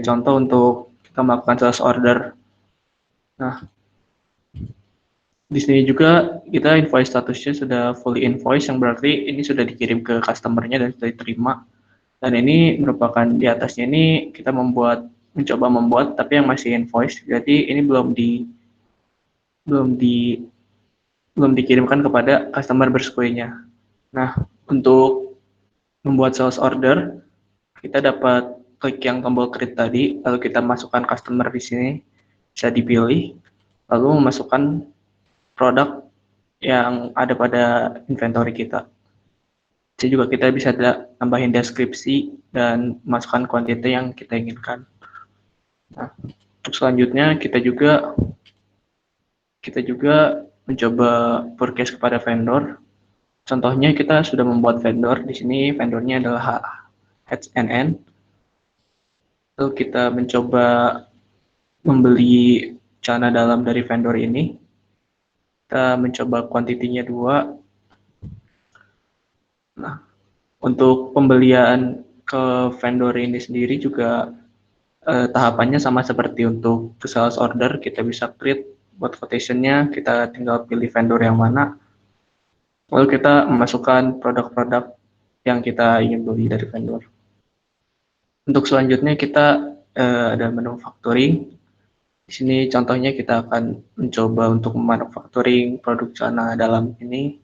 contoh untuk kita melakukan sales order. Nah, di sini juga kita invoice statusnya sudah fully invoice, yang berarti ini sudah dikirim ke customer-nya dan sudah diterima. Dan ini merupakan di atasnya ini kita mencoba membuat tapi yang masih invoice. Jadi ini belum dikirimkan kepada customer berskuinya. Nah, untuk membuat sales order, kita dapat klik yang tombol create tadi, lalu kita masukkan customer di sini, bisa dipilih, lalu memasukkan produk yang ada pada inventory kita. Jadi juga kita bisa tambahin deskripsi dan masukkan quantity yang kita inginkan. Nah, untuk selanjutnya kita juga mencoba forecast kepada vendor. Contohnya kita sudah membuat vendor, di sini vendornya adalah HNN. Lalu kita mencoba membeli celana dalam dari vendor ini. Kita mencoba kuantitinya 2. Nah, untuk pembelian ke vendor ini sendiri juga tahapannya sama seperti untuk ke sales order. Kita bisa create buat quotation-nya, kita tinggal pilih vendor yang mana. Lalu kita memasukkan produk-produk yang kita ingin beli dari vendor. Untuk selanjutnya kita ada manufacturing. Di sini contohnya kita akan mencoba untuk memanufacturing produk celana dalam ini,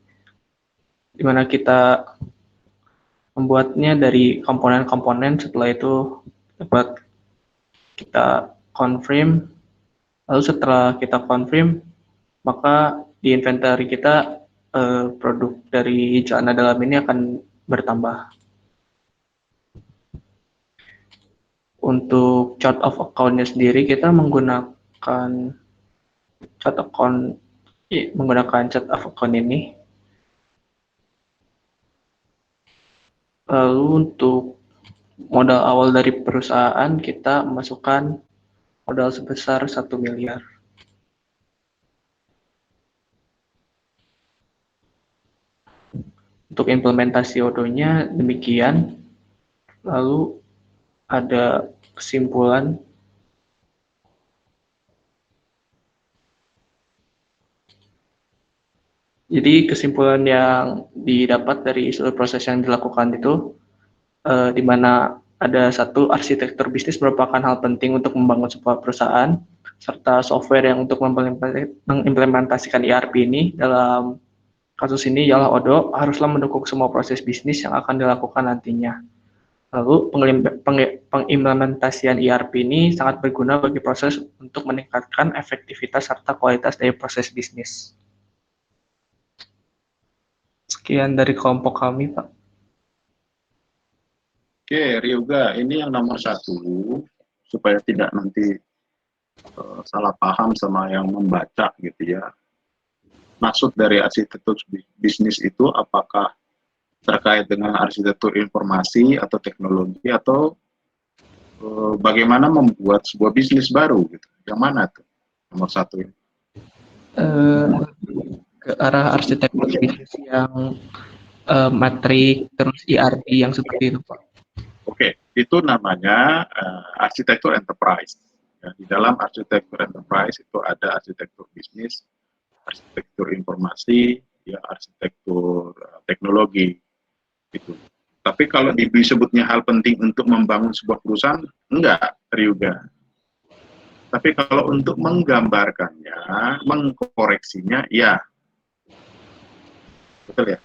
di mana kita membuatnya dari komponen-komponen. Setelah itu dapat kita confirm. Lalu setelah kita confirm, maka di inventory kita produk dari celana dalam ini akan bertambah. Untuk chart of account-nya sendiri kita menggunakan chart of account ini. Lalu untuk modal awal dari perusahaan kita masukkan modal sebesar 1 miliar. Untuk implementasi odonya demikian. Lalu ada kesimpulan. Jadi kesimpulan yang didapat dari seluruh proses yang dilakukan itu, di mana ada satu, arsitektur bisnis merupakan hal penting untuk membangun sebuah perusahaan, serta software yang untuk mengimplementasikan ERP ini dalam kasus ini ialah Odoo, haruslah mendukung semua proses bisnis yang akan dilakukan nantinya. Lalu pengimplementasian ERP ini sangat berguna bagi proses untuk meningkatkan efektivitas serta kualitas dari proses bisnis. Sekian dari kelompok kami, Pak. Oke, Ryuga, ini yang nomor 1, supaya tidak nanti salah paham sama yang membaca gitu ya. Maksud dari arsitektur bisnis itu apakah terkait dengan arsitektur informasi atau teknologi, atau bagaimana membuat sebuah bisnis baru gitu? Yang mana tuh nomor 1 ini? Ke arah arsitektur bisnis yang matrik terus ERP yang seperti itu, Pak. Oke, itu namanya arsitektur enterprise. Ya, di dalam arsitektur enterprise itu ada arsitektur bisnis, arsitektur informasi, ya arsitektur teknologi. Gitu. Tapi kalau disebutnya hal penting untuk membangun sebuah perusahaan, enggak, Ryuga. Tapi kalau untuk menggambarkannya, mengkoreksinya, ya. Betul ya?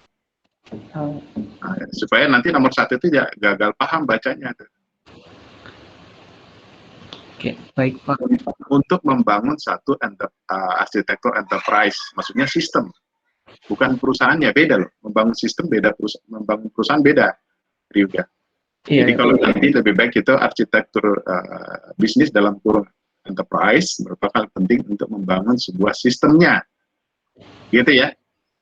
Nah, supaya nanti nomor 1 itu ya gagal paham bacanya. Oke, baik Pak. Untuk membangun satu arsitektur enterprise, maksudnya sistem. Bukan perusahaannya, beda loh. Membangun sistem beda, membangun perusahaan beda. Juga. Jadi kalau nanti lebih baik itu arsitektur bisnis dalam kurung enterprise merupakan penting untuk membangun sebuah sistemnya. Gitu ya?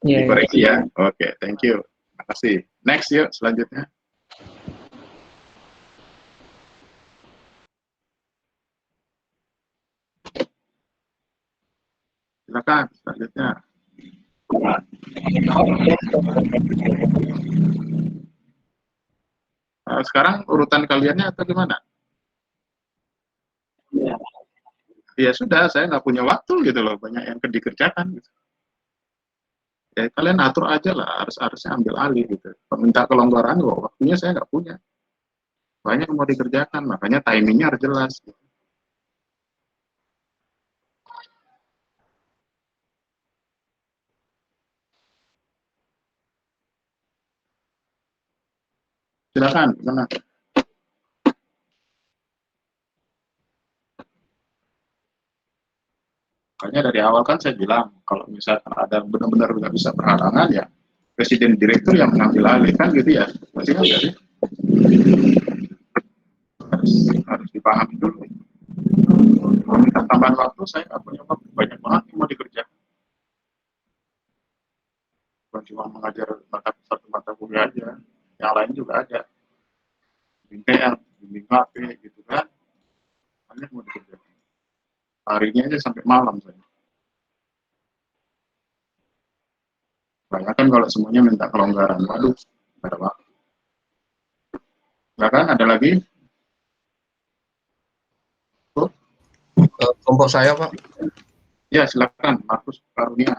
Dikoreksi ya? Oke, thank you. Terima kasih. Next yuk, selanjutnya. Silakan selanjutnya. Sekarang urutan kaliannya atau gimana? Ya sudah, saya nggak punya waktu gitu loh, banyak yang dikerjakan gitu. Ya kalian atur aja lah, harusnya ambil alih gitu. Kalau minta kelonggaran kok, waktunya saya nggak punya. Banyak yang mau dikerjakan, makanya timingnya harus jelas. Gitu. Silakan, gimana? Makanya dari awal kan saya bilang, kalau misalkan ada benar-benar nggak bisa berhalangan ya, presiden direktur yang mengambil alih kan gitu ya. Pasti kan jadi harus dipahami dulu. Kalau minta tambahan waktu, saya nggak punya waktu, banyak banget yang mau dikerjakan. Bukan cuma mengajar satu mata kuliah aja, yang lain juga ada. BKR, BKP gitu kan, banyak mau dikerjakan. Harinya aja sampai malam saya. Bayangkan kalau semuanya minta kelonggaran, waduh, nggak ada waktu. Silakan, ada lagi? Kelompok saya, Pak. Ya, silakan, Markus Karunia.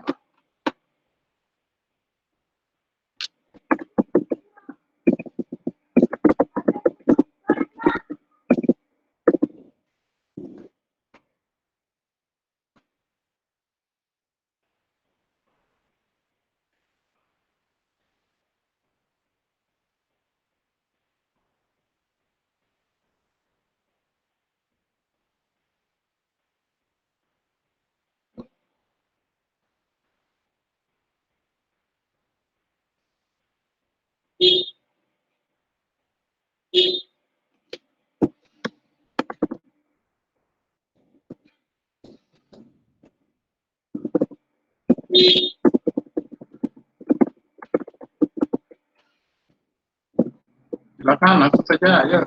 Silakan, langsung saja, ayo.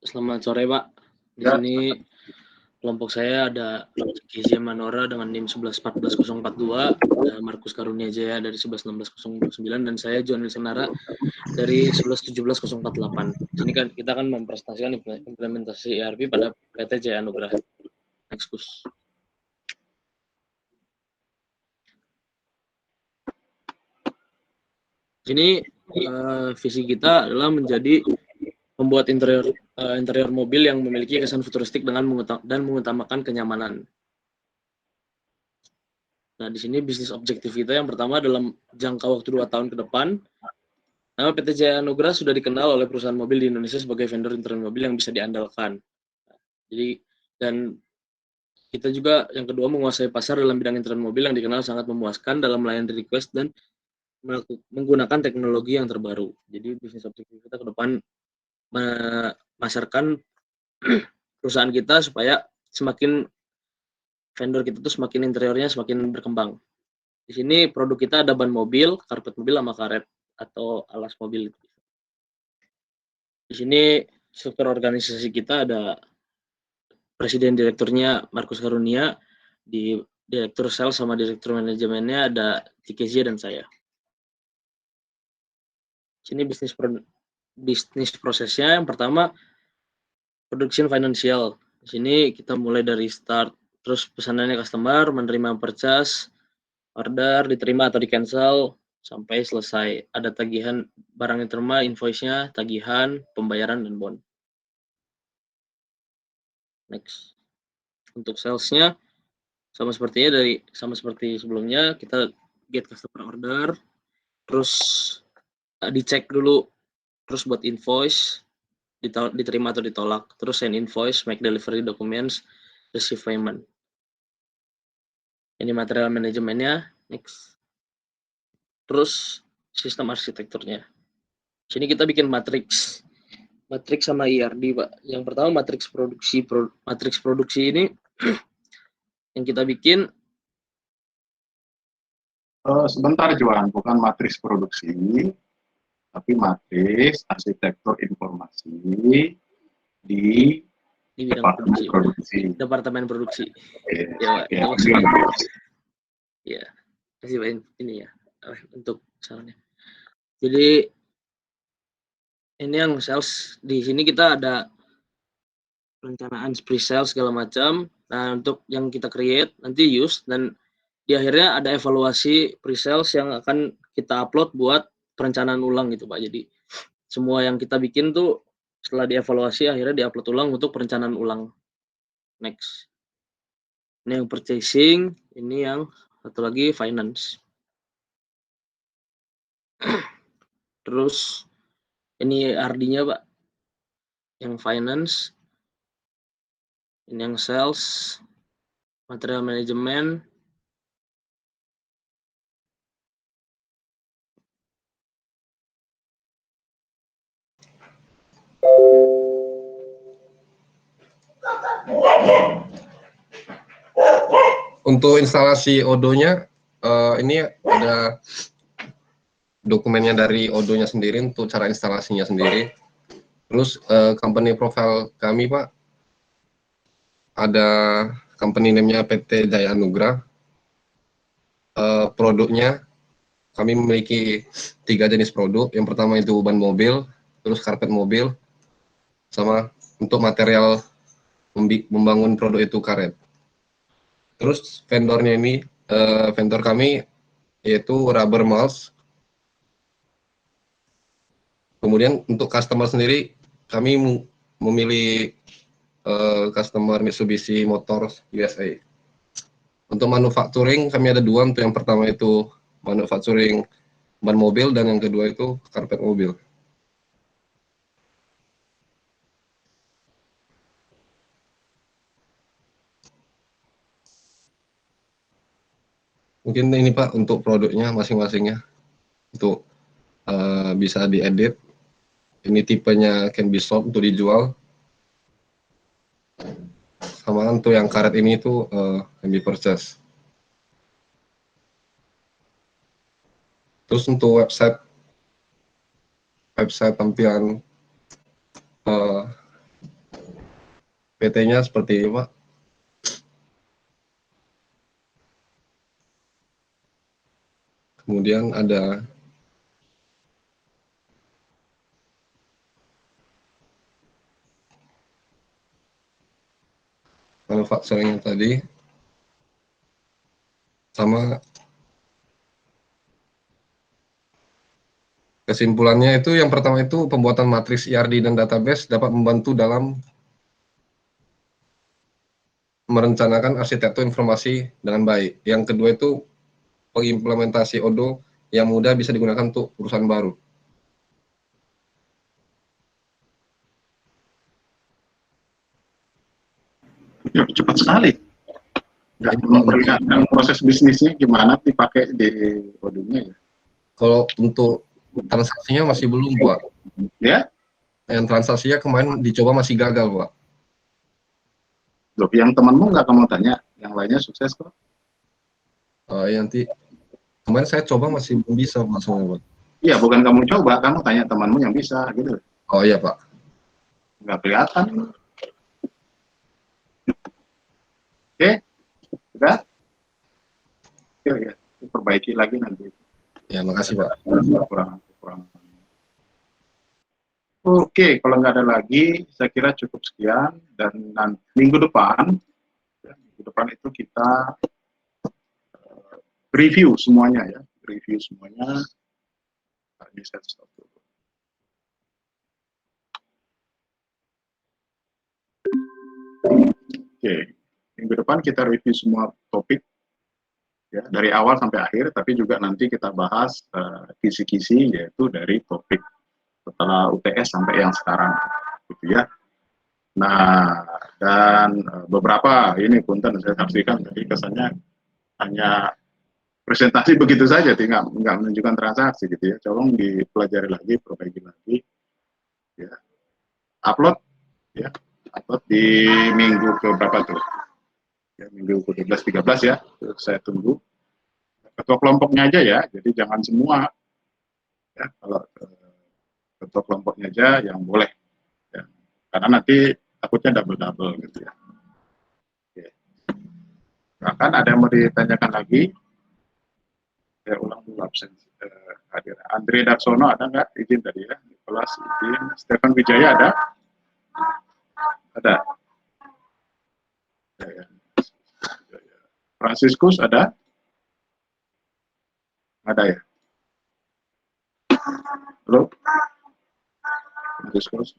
Selamat sore, Pak. Di Ya. sini kelompok saya ada Kizia Manora dengan NIM 1114.042, ada Markus Karunia Jaya dari 1116.029, dan saya John Wilsenara dari 1117.048. Di sini kan kita akan mempresentasikan implementasi ERP pada PT Jaya Anugrah. Next, Gus. Sini visi kita adalah menjadi membuat interior mobil yang memiliki kesan futuristik dan mengutamakan kenyamanan. Nah, di sini bisnis objektif kita yang pertama dalam jangka waktu 2 tahun ke depan, nama PT Jaya Anugrah sudah dikenal oleh perusahaan mobil di Indonesia sebagai vendor interior mobil yang bisa diandalkan. Jadi, dan kita juga yang kedua menguasai pasar dalam bidang interior mobil yang dikenal sangat memuaskan dalam melayani request dan menggunakan teknologi yang terbaru. Jadi bisnis objektif kita ke depan memasarkan perusahaan kita supaya semakin vendor kita tuh semakin interiornya semakin berkembang. Di sini produk kita ada ban mobil, karpet mobil sama karet atau alas mobil. Di sini struktur organisasi kita ada presiden direkturnya Markus Karunia, di direktur sales sama direktur manajemennya ada Tikezia dan saya. Sini bisnis prosesnya yang pertama production financial. Di sini kita mulai dari start, terus pesanannya customer menerima purchase, order diterima atau di cancel sampai selesai. Ada tagihan barang yang diterima, invoice-nya, tagihan, pembayaran dan bond. Next. Untuk sales-nya sama seperti sebelumnya, kita get customer order, terus dicek dulu, terus buat invoice, diterima atau ditolak, terus send invoice, make delivery documents, receive payment. Ini material manajemennya. Next. Terus sistem arsitekturnya. Sini kita bikin matriks sama ERD, Pak. Yang pertama matriks produksi ini yang kita bikin. Sebentar Johan, bukan matriks produksi, tapi matriks arsitektur informasi di di bidang produksi. Departemen produksi. Ya, itu maksudnya. Ya, kasih ini ya untuk sarannya. Jadi ini yang sales, di sini kita ada perencanaan pre-sales segala macam. Nah, untuk yang kita create nanti use, dan di akhirnya ada evaluasi pre-sales yang akan kita upload buat perencanaan ulang gitu Pak. Jadi semua yang kita bikin tuh setelah dievaluasi akhirnya diupload ulang untuk perencanaan ulang. Next. Ini yang purchasing, ini yang satu lagi finance. Terus ini RD-nya Pak. Yang finance. Ini yang sales. Material management. Untuk instalasi Odoo-nya, ini ada dokumennya dari Odoo-nya sendiri untuk cara instalasinya sendiri. Terus company profile kami Pak, ada company name-nya PT Jaya Anugrah. Produknya kami memiliki 3 jenis produk. Yang pertama itu ban mobil, terus karpet mobil, sama untuk material membangun produk itu karet. Terus vendornya ini, vendor kami yaitu Rubber Malls. Kemudian untuk customer sendiri, kami memilih customer Mitsubishi Motors USA. Untuk manufacturing kami ada 2, untuk yang pertama itu manufacturing ban mobil, dan yang kedua itu karpet mobil. Mungkin ini Pak untuk produknya masing-masingnya, untuk bisa diedit. Ini tipenya can be sold untuk dijual. Sama untuk yang karet ini itu can be purchase. Terus untuk website tampilan PT-nya seperti ini Pak. Kemudian ada manufacturing tadi, sama kesimpulannya itu yang pertama itu pembuatan matriks ERD dan database dapat membantu dalam merencanakan arsitektur informasi dengan baik. Yang kedua itu pengimplementasi Odoo yang mudah bisa digunakan untuk perusahaan baru. Ya, cepat sekali. Nggak memperlihatkan proses bisnisnya gimana dipakai di Odoo-nya ya. Kalau untuk transaksinya masih belum Pak. Ya? Yang transaksinya kemarin dicoba masih gagal Pak. Loh, yang temanmu nggak kamu tanya, yang lainnya sukses kok? Nanti kemarin saya coba masih belum bisa Pak semua Pak. Iya, bukan kamu coba, kamu tanya temanmu yang bisa gitu. Oh iya Pak. Nggak kelihatan. Oke, sudah? Oke, ya, perbaiki lagi nanti. Ya, makasih Pak. Kurang. Oke, kalau nggak ada lagi, saya kira cukup sekian. Dan nanti, minggu depan itu kita review semuanya ya, Bisa stop dulu. Oke, minggu depan kita review semua topik ya, dari awal sampai akhir, tapi juga nanti kita bahas kisi-kisi yaitu dari topik setelah UTS sampai yang sekarang, gitu ya. Nah, dan beberapa ini punten saya saksikan tadi kesannya hanya presentasi begitu saja, nggak menunjukkan transaksi gitu ya. Tolong dipelajari lagi, perbaiki lagi, ya. Upload di minggu ke berapa tuh? Ya, minggu ke 12-13 ya. Saya tunggu. Ketua kelompoknya aja ya, jadi jangan semua. Ya, kalau ketua kelompoknya aja yang boleh. Ya. Karena nanti takutnya double gitu ya. Oke. Bahkan ada yang mau ditanyakan lagi? Saya ulang dulu absen hadir. Andre Darsono ada nggak izin tadi ya? Nicholas izin. Stefan Wijaya ada? Ada. Ya. Franciscus ada? Ada ya? Halo? Franciscus?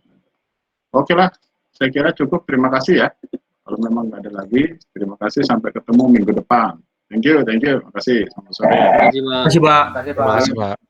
Oke lah, saya kira cukup. Terima kasih ya. Kalau memang nggak ada lagi, terima kasih. Sampai ketemu minggu depan. Thank you. Terima kasih. Selamat sore. Terima kasih, Pak. Terima kasih, Pak. Terima kasih, Pak.